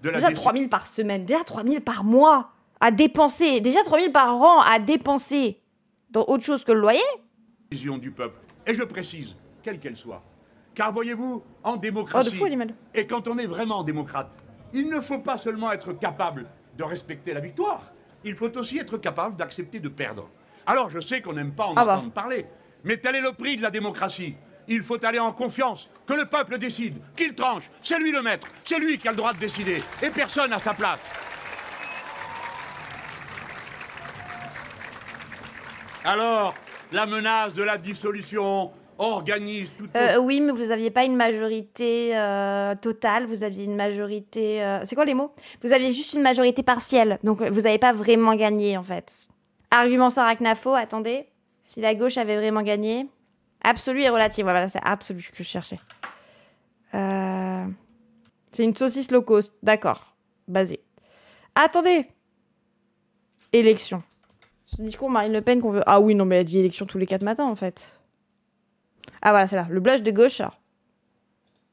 Speaker 2: de la
Speaker 1: déjà 3000 par semaine, déjà 3000 par mois à dépenser, déjà 3000 par an à dépenser dans autre chose que le loyer.
Speaker 2: Vision du peuple. Et je précise, quelle qu'elle soit. Car voyez-vous, en démocratie, et quand on est vraiment démocrate, il ne faut pas seulement être capable de respecter la victoire, il faut aussi être capable d'accepter de perdre. Alors je sais qu'on n'aime pas en entendre parler, mais tel est le prix de la démocratie. Il faut aller en confiance, que le peuple décide, qu'il tranche, c'est lui le maître, c'est lui qui a le droit de décider, et personne à sa place. Alors, la menace de la dissolution organise tout...
Speaker 1: oui, mais vous n'aviez pas une majorité totale, vous aviez une majorité... c'est quoi les mots? Vous aviez juste une majorité partielle, donc vous n'avez pas vraiment gagné, en fait. Argument sans arachnafo, attendez. Si la gauche avait vraiment gagné... Absolu et relative, voilà, c'est absolu que je cherchais. C'est une saucisse low cost, d'accord, basée. Attendez. Élection. Ce discours Marine Le Pen qu'on veut... Ah oui, non, mais elle dit élection tous les 4 matins, en fait. Ah voilà, c'est là, le blush de gauche. Je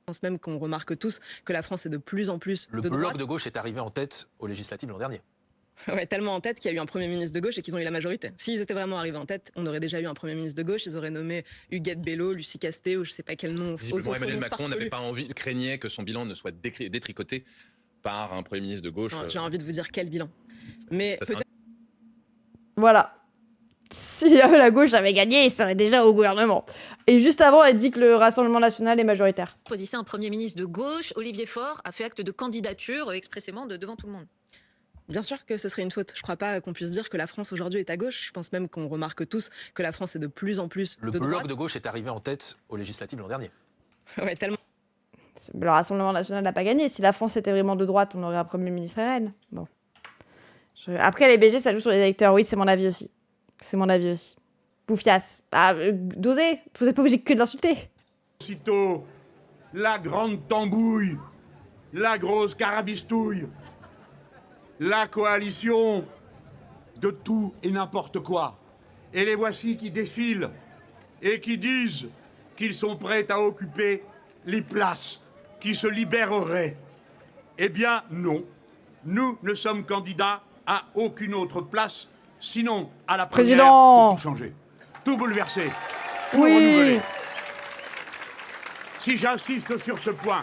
Speaker 3: pense même qu'on remarque tous que la France est de plus en plus
Speaker 4: de droite. Le bloc de gauche est arrivé en tête aux législatives l'an dernier.
Speaker 3: Ouais, tellement en tête qu'il y a eu un Premier ministre de gauche et qu'ils ont eu la majorité. S'ils étaient vraiment arrivés en tête, on aurait déjà eu un Premier ministre de gauche, ils auraient nommé Huguette Bello, Lucie Casté, ou je sais pas quel nom.
Speaker 4: Visiblement, Emmanuel Macron n'avait pas envie, craignait que son bilan ne soit détricoté par un Premier ministre de gauche.
Speaker 3: J'ai envie de vous dire quel bilan. Mais
Speaker 1: Voilà. Si la gauche avait gagné, il serait déjà au gouvernement. Et juste avant, elle dit que le Rassemblement national est majoritaire.
Speaker 5: Choisissait un Premier ministre de gauche, Olivier Faure a fait acte de candidature expressément devant tout le monde.
Speaker 3: Bien sûr que ce serait une faute. Je ne crois pas qu'on puisse dire que la France aujourd'hui est à gauche. Je pense même qu'on remarque tous que la France est de plus en plus
Speaker 6: de droite. Le bloc de gauche est arrivé en tête aux législatives l'an dernier.
Speaker 3: Ouais, tellement.
Speaker 1: Le Rassemblement national n'a pas gagné. Si la France était vraiment de droite, on aurait un Premier ministre RN. Bon. Après, les BG, ça joue sur les électeurs. Oui, c'est mon avis aussi. C'est mon avis aussi. Bouffias. Ah, dosez. Vous n'êtes pas obligé que de l'insulter.
Speaker 2: Aussitôt, la grande tambouille, la grosse carabistouille, la coalition de tout et n'importe quoi. Et les voici qui défilent et qui disent qu'ils sont prêts à occuper les places qui se libéreraient. Eh bien, non. Nous ne sommes candidats à aucune autre place, sinon à la première de tout changer, tout bouleverser, tout renouveler. Si j'insiste sur ce point...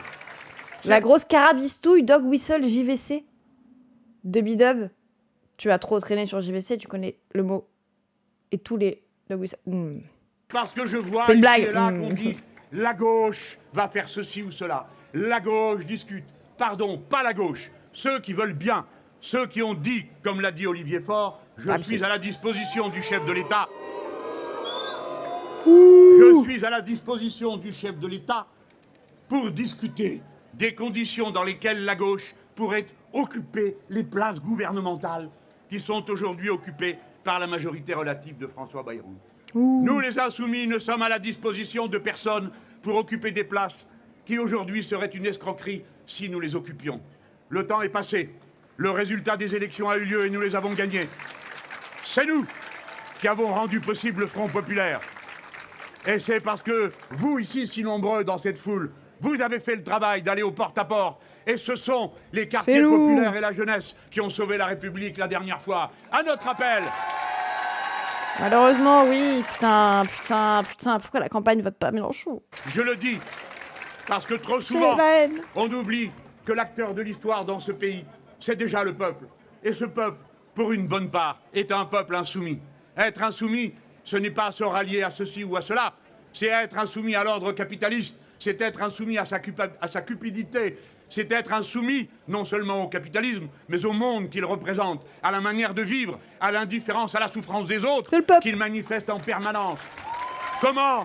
Speaker 1: La grosse carabistouille, dog whistle, JVC. Dubidub, tu as trop traîné sur JVC, tu connais le mot et tous les dog whistle.
Speaker 2: Parce que je vois
Speaker 1: c'est une blague.
Speaker 2: Et là qu'on dit la gauche va faire ceci ou cela. La gauche discute. Pardon, pas la gauche. Ceux qui veulent bien, ceux qui ont dit, comme l'a dit Olivier Faure, je suis à la disposition du chef de l'État. Je suis à la disposition du chef de l'État pour discuter des conditions dans lesquelles la gauche pourrait occuper les places gouvernementales qui sont aujourd'hui occupées par la majorité relative de François Bayrou. Nous, les Insoumis, ne sommes à la disposition de personne pour occuper des places qui aujourd'hui seraient une escroquerie si nous les occupions. Le temps est passé. Le résultat des élections a eu lieu et nous les avons gagnés. C'est nous qui avons rendu possible le Front populaire. Et c'est parce que vous, ici, si nombreux dans cette foule, vous avez fait le travail d'aller au porte-à-porte. Et ce sont les quartiers populaires et la jeunesse qui ont sauvé la République la dernière fois. À notre appel.
Speaker 1: Malheureusement, oui. Putain. Pourquoi la campagne vote pas Mélenchon?
Speaker 2: Je le dis parce que trop souvent, on oublie que l'acteur de l'histoire dans ce pays, c'est déjà le peuple. Et ce peuple, pour une bonne part, est un peuple insoumis. Être insoumis, ce n'est pas se rallier à ceci ou à cela. C'est être insoumis à l'ordre capitaliste. C'est être insoumis à sa cupidité. C'est être insoumis non seulement au capitalisme, mais au monde qu'il représente, à la manière de vivre, à l'indifférence, à la souffrance des autres qu'il manifeste en permanence. Comment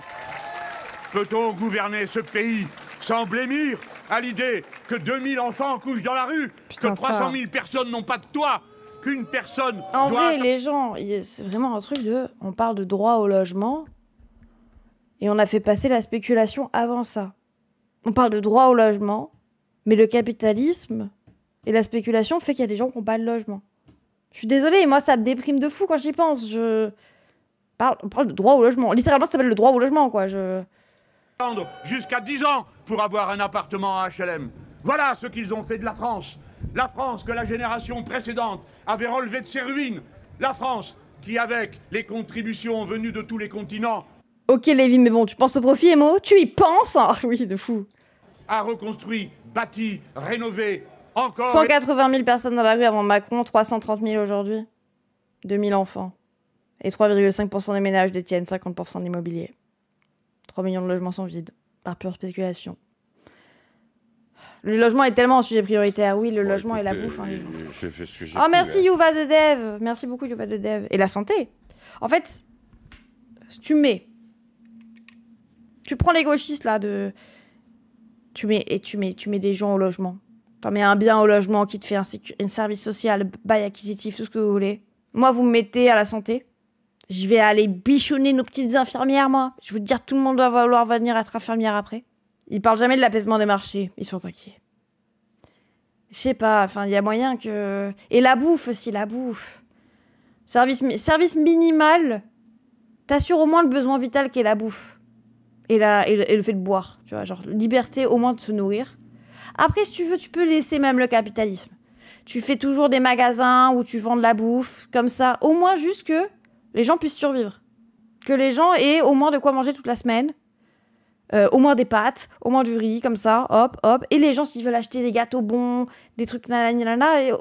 Speaker 2: peut-on gouverner ce pays sans blêmir à l'idée que 2000 enfants couchent dans la rue, que 300 000 personnes n'ont pas de toit, qu'une personne
Speaker 1: En vrai, les gens, c'est vraiment un truc de... On parle de droit au logement, et on a fait passer la spéculation avant ça. On parle de droit au logement, mais le capitalisme et la spéculation fait qu'il y a des gens qui n'ont pas de logement. Je suis désolée, moi ça me déprime de fou quand j'y pense. On parle de droit au logement. Littéralement, ça s'appelle le droit au logement, quoi.
Speaker 2: Jusqu'à 10 ans pour avoir un appartement à HLM. Voilà ce qu'ils ont fait de la France. La France que la génération précédente avait relevée de ses ruines. La France qui, avec les contributions venues de tous les continents...
Speaker 1: Ok, Lévi, mais bon, tu penses au profit, Emo? Tu y penses? Oui, de fou.
Speaker 2: A reconstruit, bâti, rénové, encore...
Speaker 1: 180 000 personnes dans la rue avant Macron, 330 000 aujourd'hui. 2000 enfants. Et 3,5% des ménages détiennent 50% de l'immobilier. 3 millions de logements sont vides, par pure spéculation. Le logement est tellement un sujet prioritaire. Oui, le logement et la bouffe. Hein,
Speaker 7: je fais ce que j'ai
Speaker 1: merci Youva de Dev. Merci beaucoup Youva de Dev. Et la santé. En fait, tu prends les gauchistes là tu mets des gens au logement. T'en mets un bien au logement qui te fait un service social, bail acquisitif, tout ce que vous voulez. Moi, vous me mettez à la santé. Je vais aller bichonner nos petites infirmières, moi. Je veux te dire, tout le monde doit vouloir venir être infirmière après. Ils parlent jamais de l'apaisement des marchés. Ils sont inquiets. Je sais pas, enfin, il y a moyen que... Et la bouffe aussi, la bouffe. Service minimal, t'assures au moins le besoin vital qu'est la bouffe. Et le fait de boire, tu vois, genre liberté au moins de se nourrir. Après, si tu veux, tu peux laisser même le capitalisme. Tu fais toujours des magasins où tu vends de la bouffe, comme ça. Au moins juste que les gens puissent survivre. Que les gens aient au moins de quoi manger toute la semaine. Au moins des pâtes, au moins du riz, comme ça, hop, hop. Et les gens, s'ils veulent acheter des gâteaux bons, des trucs nanana, et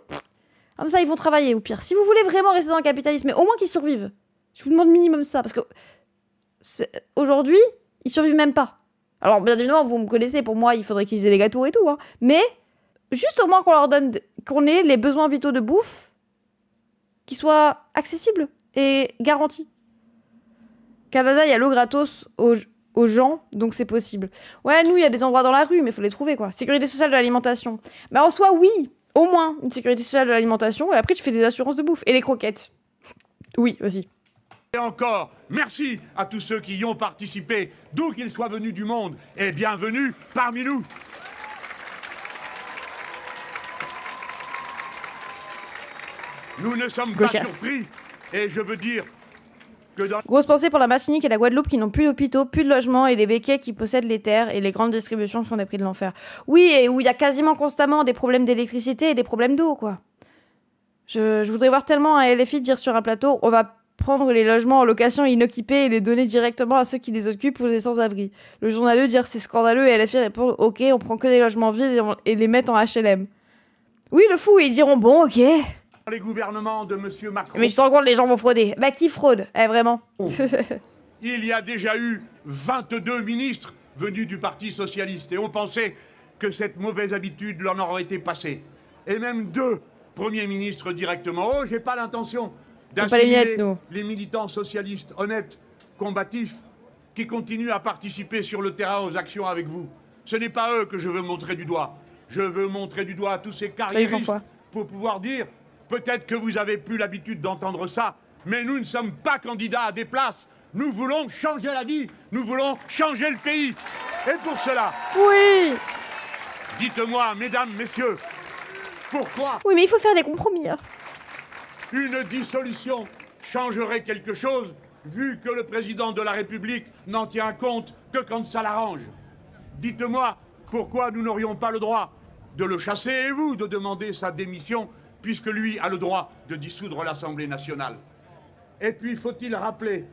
Speaker 1: comme ça, ils vont travailler, au pire. Si vous voulez vraiment rester dans le capitalisme, mais au moins qu'ils survivent. Je vous demande minimum ça, parce que aujourd'hui, ils survivent même pas. Alors, bien évidemment, vous me connaissez, pour moi, il faudrait qu'ils aient des gâteaux et tout, hein. Mais, juste au moins qu'on leur donne, qu'on ait les besoins vitaux de bouffe qui soient accessibles et garantis. Canada, il y a l'eau gratos aux gens, donc c'est possible. Ouais, nous, il y a des endroits dans la rue, mais il faut les trouver, quoi. Sécurité sociale de l'alimentation. Mais en soi, oui, au moins une sécurité sociale de l'alimentation, et après, tu fais des assurances de bouffe. Et les croquettes. Oui, aussi.
Speaker 2: Et encore, merci à tous ceux qui y ont participé, d'où qu'ils soient venus du monde, et bienvenue parmi nous. Nous ne sommes pas surpris, et je veux dire que dans...
Speaker 1: Grosse pensée pour la Martinique et la Guadeloupe qui n'ont plus d'hôpitaux, plus de logements et les béquets qui possèdent les terres et les grandes distributions font des prix de l'enfer. Oui, et où il y a quasiment constamment des problèmes d'électricité et des problèmes d'eau, quoi. Je voudrais voir tellement un LFI dire sur un plateau, on va prendre les logements en location inoccupés et les donner directement à ceux qui les occupent ou les sans-abri. Le journaleux dire c'est scandaleux et LFI répondre ok, on prend que des logements vides et les met en HLM. Oui, le fou, ils diront bon, ok.
Speaker 2: Les gouvernements de M. Macron...
Speaker 1: Mais je te rends compte, les gens vont frauder. Bah, qui fraude? Vraiment.
Speaker 2: Il y a déjà eu 22 ministres venus du Parti Socialiste et on pensait que cette mauvaise habitude leur aurait été passée. Et même 2 premiers ministres directement. Oh, j'ai pas l'intention d'insulter les militants socialistes honnêtes, combatifs, qui continuent à participer sur le terrain aux actions avec vous. Ce n'est pas eux que je veux montrer du doigt. Je veux montrer du doigt tous ces carriéristes pour pouvoir dire... Peut-être que vous avez plus l'habitude d'entendre ça, mais nous ne sommes pas candidats à des places. Nous voulons changer la vie, nous voulons changer le pays. Et pour cela...
Speaker 1: Oui.
Speaker 2: Dites-moi, mesdames, messieurs, pourquoi...
Speaker 1: Oui, mais il faut faire des compromis. Hein.
Speaker 2: Une dissolution changerait quelque chose, vu que le président de la République n'en tient compte que quand ça l'arrange. Dites-moi, pourquoi nous n'aurions pas le droit de le chasser et vous de demander sa démission, puisque lui a le droit de dissoudre l'Assemblée nationale. Et puis, faut-il rappeler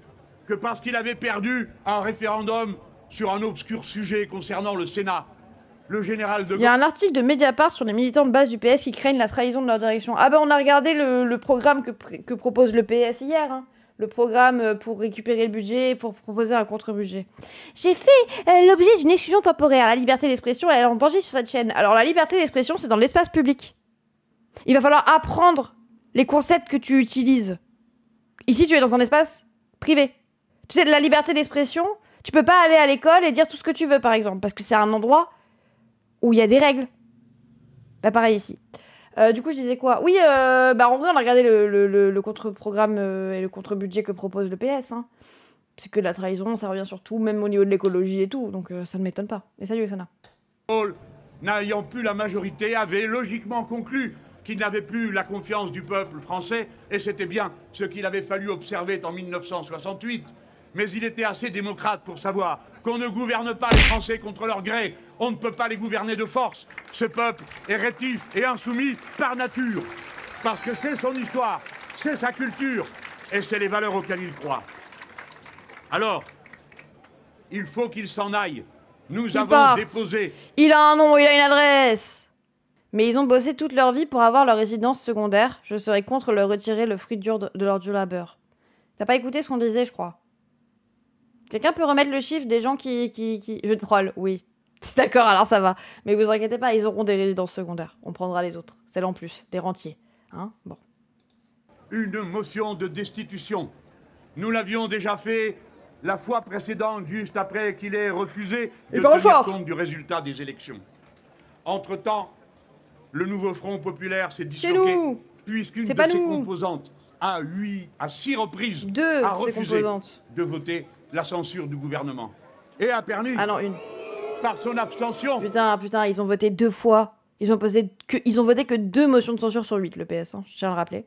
Speaker 2: que parce qu'il avait perdu un référendum sur un obscur sujet concernant le Sénat, le général de Gaulle...
Speaker 1: Il y a un article de Mediapart sur les militants de base du PS qui craignent la trahison de leur direction. Ah ben, on a regardé le programme que propose le PS hier, hein. Le programme pour récupérer le budget, pour proposer un contre-budget. J'ai fait l'objet d'une exclusion temporaire. La liberté d'expression, elle est en danger sur cette chaîne. Alors, la liberté d'expression, c'est dans l'espace public. Il va falloir apprendre les concepts que tu utilises. Ici, tu es dans un espace privé. Tu sais, de la liberté d'expression, tu peux pas aller à l'école et dire tout ce que tu veux, par exemple, parce que c'est un endroit où il y a des règles. Bah, pareil ici. Du coup, je disais quoi? Oui, en vrai, on a regardé le contre-programme et le contre-budget que propose le PS. Hein. C'est que la trahison, ça revient sur tout, même au niveau de l'écologie et tout, donc ça ne m'étonne pas. Et salut, Oksana.
Speaker 2: N'ayant plus la majorité, avait logiquement conclu qu'il n'avait plus la confiance du peuple français, et c'était bien ce qu'il avait fallu observer en 1968. Mais il était assez démocrate pour savoir qu'on ne gouverne pas les Français contre leur gré. On ne peut pas les gouverner de force. Ce peuple est rétif et insoumis par nature. Parce que c'est son histoire, c'est sa culture, et c'est les valeurs auxquelles il croit. Alors, il faut qu'il s'en aille. Nous avons déposé...
Speaker 1: Il a un nom, il a une adresse. Mais ils ont bossé toute leur vie pour avoir leur résidence secondaire. Je serais contre leur retirer le fruit dur de leur dur labeur. T'as pas écouté ce qu'on disait, je crois. Quelqu'un peut remettre le chiffre des gens qui... Je troll, oui. D'accord, alors ça va. Mais vous inquiétez pas, ils auront des résidences secondaires. On prendra les autres. Celles en plus, des rentiers. Hein? Bon.
Speaker 2: Une motion de destitution. Nous l'avions déjà fait la fois précédente, juste après qu'il ait refusé de tenir compte du résultat des élections. Entre-temps, le nouveau Front populaire s'est disloqué, puisqu'une de ses composantes à 6 reprises a refusé de voter la censure du gouvernement. Et a permis, par son abstention...
Speaker 1: Putain, ils ont voté 2 fois. Ils ont voté que 2 motions de censure sur 8, le PS, hein, je tiens à le rappeler.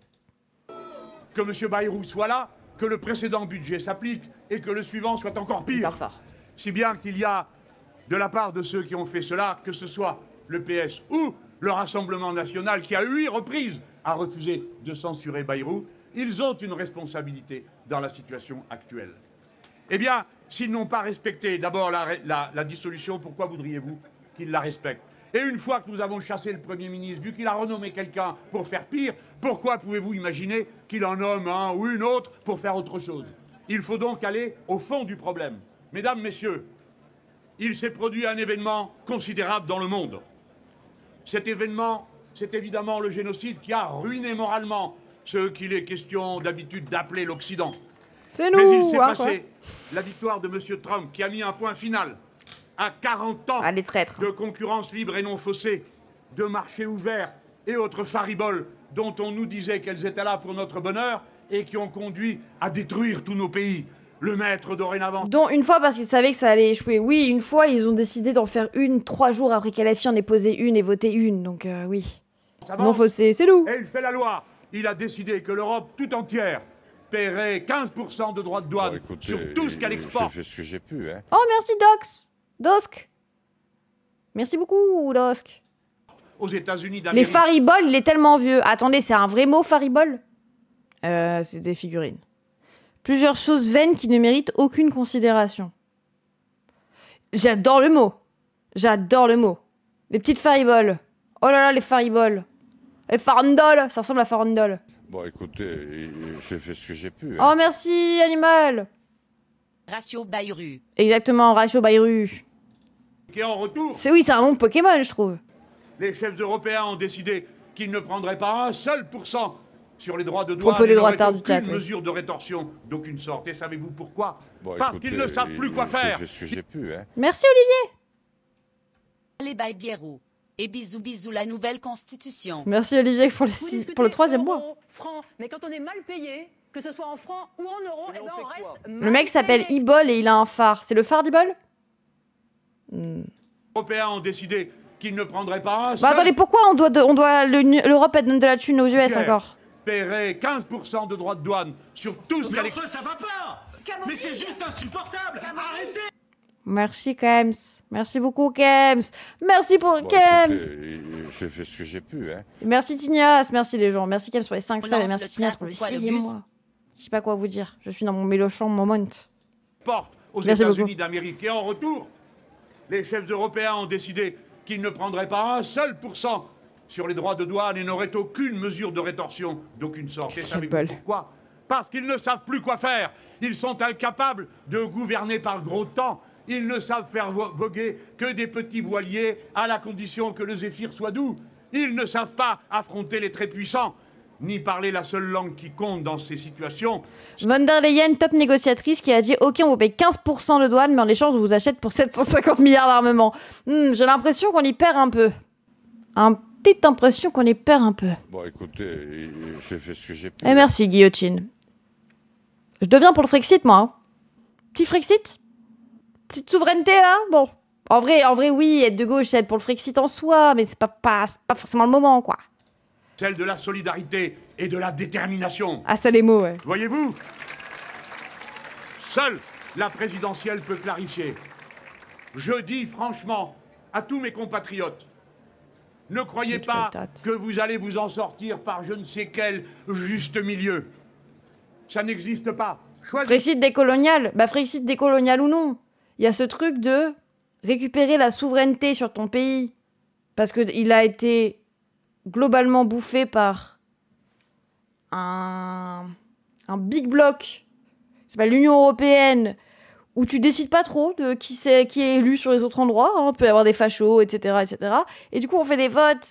Speaker 2: Que M. Bayrou soit là, que le précédent budget s'applique et que le suivant soit encore pire. Si bien qu'il y a, de la part de ceux qui ont fait cela, que ce soit le PS ou le Rassemblement national, qui à 8 reprises a refusé de censurer Bayrou, ils ont une responsabilité dans la situation actuelle. Eh bien, s'ils n'ont pas respecté d'abord la dissolution, pourquoi voudriez-vous qu'ils la respectent? Et une fois que nous avons chassé le Premier ministre, vu qu'il a renommé quelqu'un pour faire pire, pourquoi pouvez-vous imaginer qu'il en nomme un ou une autre pour faire autre chose? Il faut donc aller au fond du problème. Mesdames, Messieurs, il s'est produit un événement considérable dans le monde. Cet événement, c'est évidemment le génocide qui a ruiné moralement ce qu'il est question d'habitude d'appeler l'Occident.
Speaker 1: C'est nous,
Speaker 2: mais il s'est
Speaker 1: hein,
Speaker 2: passé la victoire de M. Trump qui a mis un point final à 40 ans de concurrence libre et non faussée, de marché ouvert et autres fariboles dont on nous disait qu'elles étaient là pour notre bonheur et qui ont conduit à détruire tous nos pays. Le maître dorénavant.
Speaker 1: Dont une fois parce qu'ils savaient que ça allait échouer. Oui, une fois ils ont décidé d'en faire une 3 jours après qu'LFI en ait posé une et voté une. Donc oui. Non faussé, c'est nous.
Speaker 2: Et il fait la loi. Il a décidé que l'Europe tout entière paierait 15% de droits de douane sur tout ce qu'elle exporte.
Speaker 7: J'ai fait ce que j'ai pu, hein.
Speaker 1: Oh, merci Dosk. Merci beaucoup, Dosk.
Speaker 2: Aux États-Unis d'Amérique.
Speaker 1: Les fariboles, il est tellement vieux. Attendez, c'est un vrai mot, faribole? C'est des figurines. Plusieurs choses vaines qui ne méritent aucune considération. J'adore le mot. J'adore le mot. Les petites fariboles. Oh là là, les fariboles. Les farandoles, ça ressemble à farandole.
Speaker 7: Bon, écoutez, j'ai fait ce que j'ai pu. Hein.
Speaker 1: Oh, merci, animal.
Speaker 8: Ratio Bayrou.
Speaker 1: Exactement, Ratio Bayrou.
Speaker 2: Et en retour,
Speaker 1: c'est un nom de Pokémon, je trouve.
Speaker 2: Les chefs européens ont décidé qu'ils ne prendraient pas un seul % sur les droits de douane
Speaker 1: Propos des droits de
Speaker 2: aucune
Speaker 1: chat,
Speaker 2: mesure de rétorsion d'aucune sorte. Et savez-vous pourquoi?
Speaker 7: Bon,
Speaker 2: parce qu'ils ne savent plus quoi faire.
Speaker 7: J'ai fait ce que j'ai pu, hein.
Speaker 1: Merci, Olivier.
Speaker 8: Allez, bye, Biérou. Et bisous, bisous, la nouvelle constitution.
Speaker 1: Merci, Olivier, pour le 3e mois.
Speaker 9: Francs, mais quand on est mal payé, que ce soit en francs ou en euros, eh ben on reste
Speaker 1: Le mec s'appelle Ibol et il a un phare. C'est le phare d'Ibol?
Speaker 2: Les Européens ont décidé qu'ils ne prendraient pas un seul...
Speaker 1: Bah attendez, pourquoi l'Europe elle donne de la thune aux US encore?
Speaker 2: Paierait 15% de droits de douane sur tout ce qu'elle...
Speaker 10: ça va pas. Mais c'est juste insupportable. Arrêtez.
Speaker 1: Merci Kems. Merci beaucoup Kems. Merci pour Kems.
Speaker 7: J'ai fait ce que j'ai pu, hein.
Speaker 1: Merci Tignas. Merci les gens. Merci Kems pour les 5 subs et merci Tignas pour le 6e mois. Je sais pas quoi vous dire. Je suis dans mon Mélochon moment.
Speaker 2: Porte aux États-Unis d'Amérique. Et en retour, les chefs européens ont décidé qu'ils ne prendraient pas un seul % sur les droits de douane et n'auraient aucune mesure de rétorsion d'aucune sorte. Et savez-vous pourquoi? Parce qu'ils ne savent plus quoi faire. Ils sont incapables de gouverner par gros temps. Ils ne savent faire voguer que des petits voiliers à la condition que le zéphyr soit doux. Ils ne savent pas affronter les très puissants, ni parler la seule langue qui compte dans ces situations.
Speaker 1: Von der Leyen, top négociatrice, qui a dit « Ok, on vous paye 15% de douane, mais en échange, on vous achète pour 750 milliards d'armement. » J'ai l'impression qu'on y perd un peu. Petite impression qu'on y perd un peu.
Speaker 7: Bon, écoutez, j'ai fait ce que j'ai pu.
Speaker 1: Et merci, Guillotine. Je deviens pour le Frexit, moi. Hein. Petit Frexit? Petite souveraineté, là? Bon. En vrai, oui, être de gauche, c'est être pour le Frexit en soi, mais c'est pas forcément le moment, quoi.
Speaker 2: Celle de la solidarité et de la détermination.
Speaker 1: Ah, ça les mots, ouais.
Speaker 2: Voyez-vous? Seule la présidentielle peut clarifier. Je dis franchement à tous mes compatriotes, ne croyez pas que vous allez vous en sortir par je ne sais quel juste milieu. Ça n'existe pas.
Speaker 1: Frexit décolonial. Bah, Frexit décolonial ou non. Il y a ce truc de récupérer la souveraineté sur ton pays. Parce qu'il a été globalement bouffé par un big bloc. C'est pas l'Union européenne. Où tu décides pas trop de qui est élu sur les autres endroits. Hein. Il peut y avoir des fachos, etc., etc. Et du coup, on fait des votes.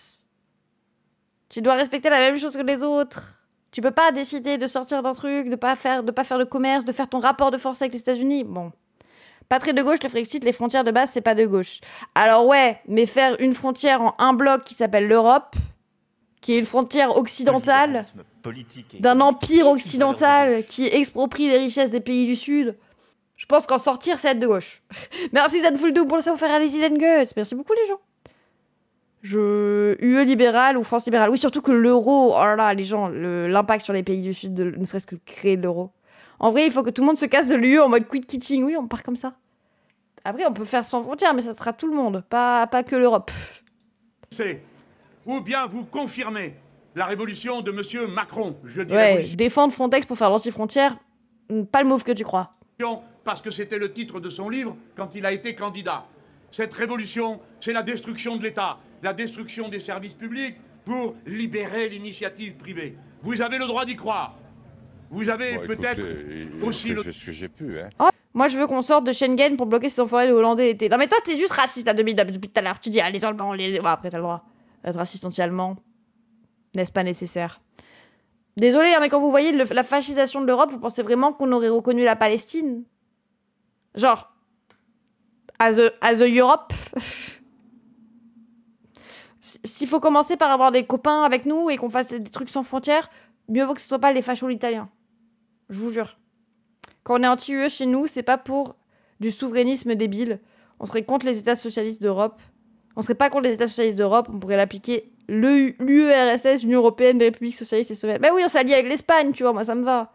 Speaker 1: Tu dois respecter la même chose que les autres. Tu peux pas décider de sortir d'un truc, de pas faire de commerce, de faire ton rapport de force avec les États-Unis. Bon. Pas très de gauche, le Frexit, les frontières de base, c'est pas de gauche. Alors ouais, mais faire une frontière en un bloc qui s'appelle l'Europe, qui est une frontière occidentale, d'un empire occidental qui exproprie les richesses des pays du Sud, je pense qu'en sortir, c'est être de gauche. Merci Zanfuldo pour le savoir faire les Guts. Merci beaucoup les gens. UE libéral ou France libérale. Oui, surtout que l'euro, oh là là, les gens, l'impact sur les pays du Sud, ne serait-ce que créer l'euro. En vrai, il faut que tout le monde se casse de l'UE en mode quit quitting. Oui, on part comme ça. Après, on peut faire sans frontières, mais ça sera tout le monde, pas que l'Europe.
Speaker 2: C'est ou bien vous confirmez la révolution de M. Macron. Je dis révolution
Speaker 1: défendre Frontex pour faire l'anti-frontière, pas le move que tu crois.
Speaker 2: parce que c'était le titre de son livre quand il a été candidat. Cette révolution, c'est la destruction de l'État, la destruction des services publics pour libérer l'initiative privée. Vous avez le droit d'y croire. Vous avez peut-être aussi
Speaker 7: J'ai fait ce que j'ai pu, hein.
Speaker 1: Oh, moi, je veux qu'on sorte de Schengen pour bloquer ces enfoirés de Hollandais l'été. Non, mais toi, t'es juste raciste là, depuis tout à l'heure. Tu dis, ah, les Allemands, les... Ouais, après, t'as le droit d'être raciste anti-allemand. N'est-ce pas nécessaire? Désolé, hein, mais quand vous voyez la fascisation de l'Europe, vous pensez vraiment qu'on aurait reconnu la Palestine? Genre, as a Europe. S'il faut commencer par avoir des copains avec nous et qu'on fasse des trucs sans frontières, mieux vaut que ce soit pas les fachos italiens. Je vous jure. Quand on est anti-UE chez nous, c'est pas pour du souverainisme débile. On serait contre les États socialistes d'Europe. On serait pas contre les États socialistes d'Europe, on pourrait l'appliquer l'URSS, l'Union Européenne des Républiques Socialistes et Soviétiques. Ben oui, on s'allie avec l'Espagne, tu vois, moi ça me va.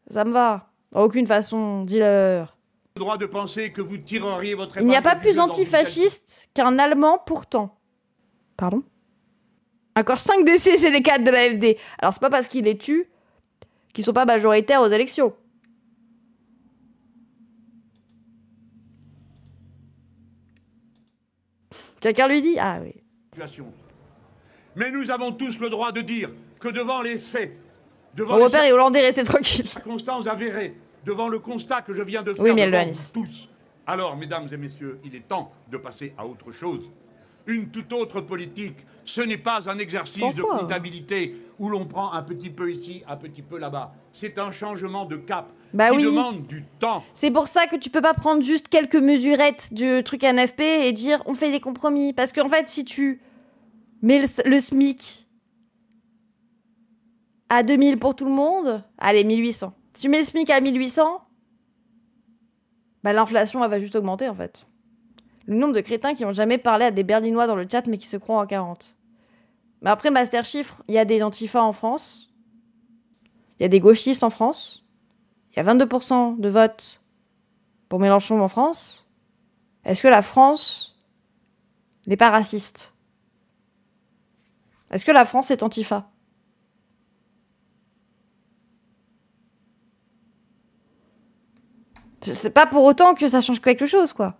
Speaker 1: Ça me va. En aucune façon, dis-leur.
Speaker 2: le droit de penser que vous tireriez votre
Speaker 1: Il n'y a pas plus antifasciste qu'un Allemand pourtant. Pardon? Encore 5 décès chez les cadres de l'AfD. Alors c'est pas parce qu'ils les tuent qu'ils sont pas majoritaires aux élections. Quelqu'un lui dit? Ah oui.
Speaker 2: Mais nous avons tous le droit de dire que devant les faits, devant
Speaker 1: mon père est hollandais, restez tranquille.
Speaker 2: Circonstances avérées, devant le constat que je viens de faire
Speaker 1: oui, mais
Speaker 2: devant tous. Alors, mesdames et messieurs, il est temps de passer à autre chose. Une toute autre politique, ce n'est pas un exercice de comptabilité où l'on prend un petit peu ici, un petit peu là-bas. C'est un changement de cap qui demande du temps.
Speaker 1: C'est pour ça que tu peux pas prendre juste quelques mesurettes du truc NFP et dire on fait des compromis. Parce qu'en fait, si tu mets le SMIC à 2000 pour tout le monde, allez, 1800. Si tu mets le SMIC à 1800, bah l'inflation, elle va juste augmenter, en fait. Le nombre de crétins qui n'ont jamais parlé à des Berlinois dans le chat, mais qui se croient en 40. Mais après, Master Chiffre, il y a des antifas en France. Il y a des gauchistes en France. Il y a 22% de vote pour Mélenchon en France. Est-ce que la France n'est pas raciste? Est-ce que la France est antifa? C'est pas pour autant que ça change quelque chose, quoi.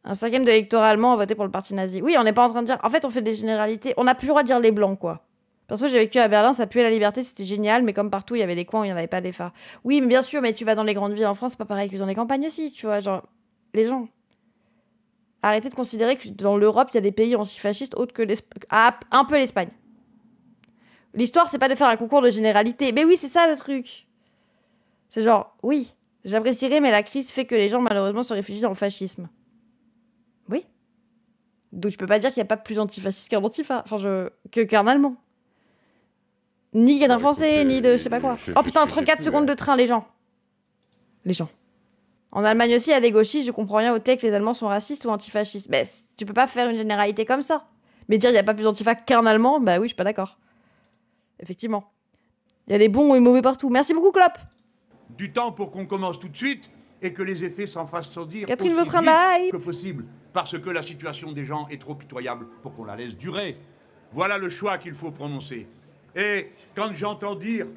Speaker 1: Un 5e de l'électorat allemand a voté pour le parti nazi. Oui, on n'est pas en train de dire... En fait, on fait des généralités. On n'a plus le droit de dire les blancs, quoi. Perso, j'ai vécu à Berlin, ça puait la liberté, c'était génial, mais comme partout, il y avait des coins où il n'y en avait pas des phares. Oui, mais bien sûr, mais tu vas dans les grandes villes en France, c'est pas pareil que dans les campagnes aussi, tu vois, genre... Les gens... Arrêtez de considérer que dans l'Europe, il y a des pays antifascistes autres que l'Espagne. Ah, un peu l'Espagne. L'histoire, c'est pas de faire un concours de généralité. Mais oui, c'est ça le truc. C'est genre, oui, j'apprécierais, mais la crise fait que les gens, malheureusement, se réfugient dans le fascisme. Oui. Donc tu peux pas dire qu'il n'y a pas plus antifasciste qu'un antifa. Enfin, qu'un Allemand. Ni qu'un Français, ni de je sais pas quoi. Oh putain, 34 secondes de train, les gens. Les gens. En Allemagne aussi, il y a des gauchistes, je comprends rien au fait que les Allemands sont racistes ou antifascistes. Mais tu peux pas faire une généralité comme ça. Mais dire il n'y a pas plus antifa qu'un Allemand, bah oui, je suis pas d'accord. Effectivement. Il y a des bons et mauvais partout. Merci beaucoup, Klopp.
Speaker 2: Du temps pour qu'on commence tout de suite et que les effets s'en fassent sentir
Speaker 1: Catherine
Speaker 2: aussi
Speaker 1: Vautrin
Speaker 2: vite que possible. Parce que la situation des gens est trop pitoyable pour qu'on la laisse durer. Voilà le choix qu'il faut prononcer. Et quand j'entends dire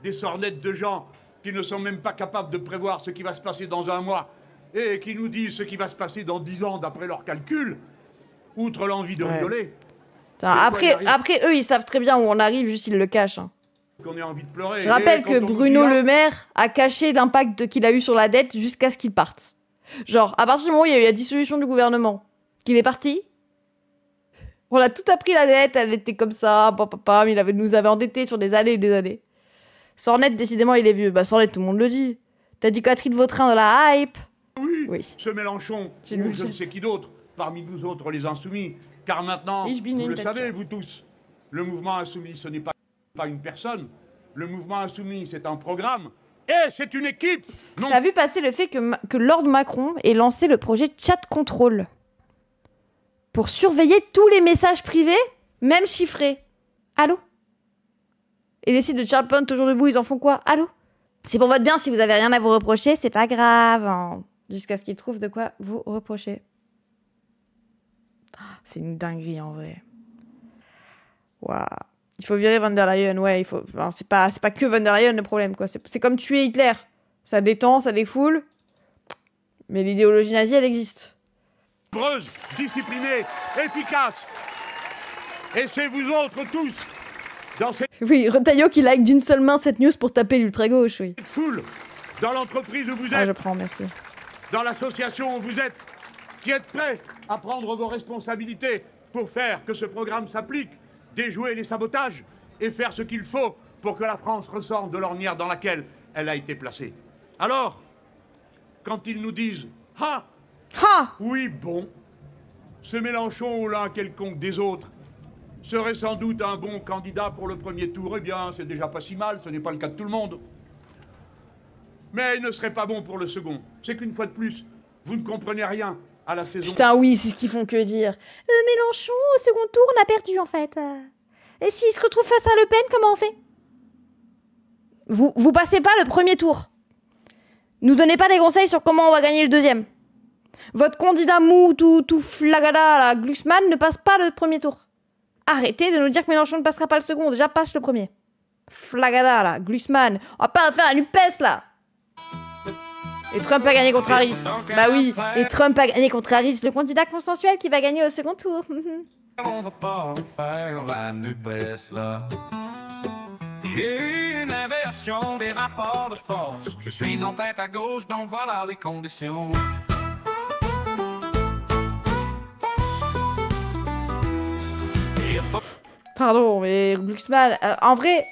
Speaker 2: des sornettes de gens qui ne sont même pas capables de prévoir ce qui va se passer dans un mois et qui nous disent ce qui va se passer dans 10 ans d'après leurs calculs, outre l'envie de rigoler...
Speaker 1: Après, eux, ils savent très bien où on arrive, juste ils le cachent. Hein.
Speaker 2: Qu'on ait envie de pleurer.
Speaker 1: Je rappelle que Bruno Le Maire a caché l'impact qu'il a eu sur la dette jusqu'à ce qu'il parte. Genre, à partir du moment où il y a eu la dissolution du gouvernement, qu'il est parti, on a tout appris la dette, elle était comme ça, mais nous avait endettés sur des années et des années. Sornette, décidément, il est vieux. Bah, Sornette, tout le monde le dit. T'as dit Catherine Vautrin dans la hype.
Speaker 2: Oui. Ce Mélenchon, ou je ne sais qui d'autre, parmi nous autres, les insoumis. Car maintenant, vous le savez, vous tous, le mouvement insoumis, ce n'est pas une personne. Le mouvement insoumis, c'est un programme. Et c'est une équipe.
Speaker 1: T'as vu passer le fait que Lord Macron ait lancé le projet Chat Control pour surveiller tous les messages privés, même chiffrés. Allô? Et les sites de Charles Toujours Debout, ils en font quoi? Allô? C'est pour votre bien, si vous avez rien à vous reprocher, c'est pas grave. Hein. jusqu'à ce qu'il trouve de quoi vous reprocher. C'est une dinguerie en vrai. Waouh. Il faut virer von der Leyen, ouais, il faut... Enfin, c'est pas que von der Leyen le problème, quoi. C'est comme tuer Hitler. Ça détend, ça défoule. Mais l'idéologie nazie, elle existe.
Speaker 2: Nombreuse, disciplinée, efficace. Et c'est vous autres tous, dans cette...
Speaker 1: Oui, Retailleau qui like d'une seule main cette news pour taper l'ultra-gauche, oui.
Speaker 2: ...foule, dans l'entreprise où vous êtes...
Speaker 1: Ah, je prends, merci.
Speaker 2: ...dans l'association où vous êtes, qui êtes prêts à prendre vos responsabilités pour faire que ce programme s'applique, déjouer les sabotages et faire ce qu'il faut pour que la France ressorte de l'ornière dans laquelle elle a été placée. Alors, quand ils nous disent « Ah ! Oui, bon, ce Mélenchon ou l'un quelconque des autres serait sans doute un bon candidat pour le premier tour, eh bien, c'est déjà pas si mal, ce n'est pas le cas de tout le monde. Mais il ne serait pas bon pour le second. C'est qu'une fois de plus, vous ne comprenez rien à la saison.
Speaker 1: Putain, oui, c'est ce qu'ils font que dire. Mélenchon, au second tour, on a perdu, en fait. Et s'il se retrouve face à Le Pen, comment on fait? Vous passez pas le premier tour. Nous donnez pas des conseils sur comment on va gagner le deuxième. Votre candidat mou, tout flagada, la Glucksmann, ne passe pas le premier tour. Arrêtez de nous dire que Mélenchon ne passera pas le second. Déjà, passe le premier. Flagada, là, Glucksmann. On va pas faire un UPES, là. Et Trump a gagné contre Harris. Bah oui, et Trump a gagné contre Harris, le candidat consensuel qui va gagner au second tour.
Speaker 11: On va pas faire la NUPES, là. Il y a eu une inversion des rapports de force. Je suis en tête à gauche, donc voilà les conditions.
Speaker 1: Pardon, mais Glucksmann, en vrai,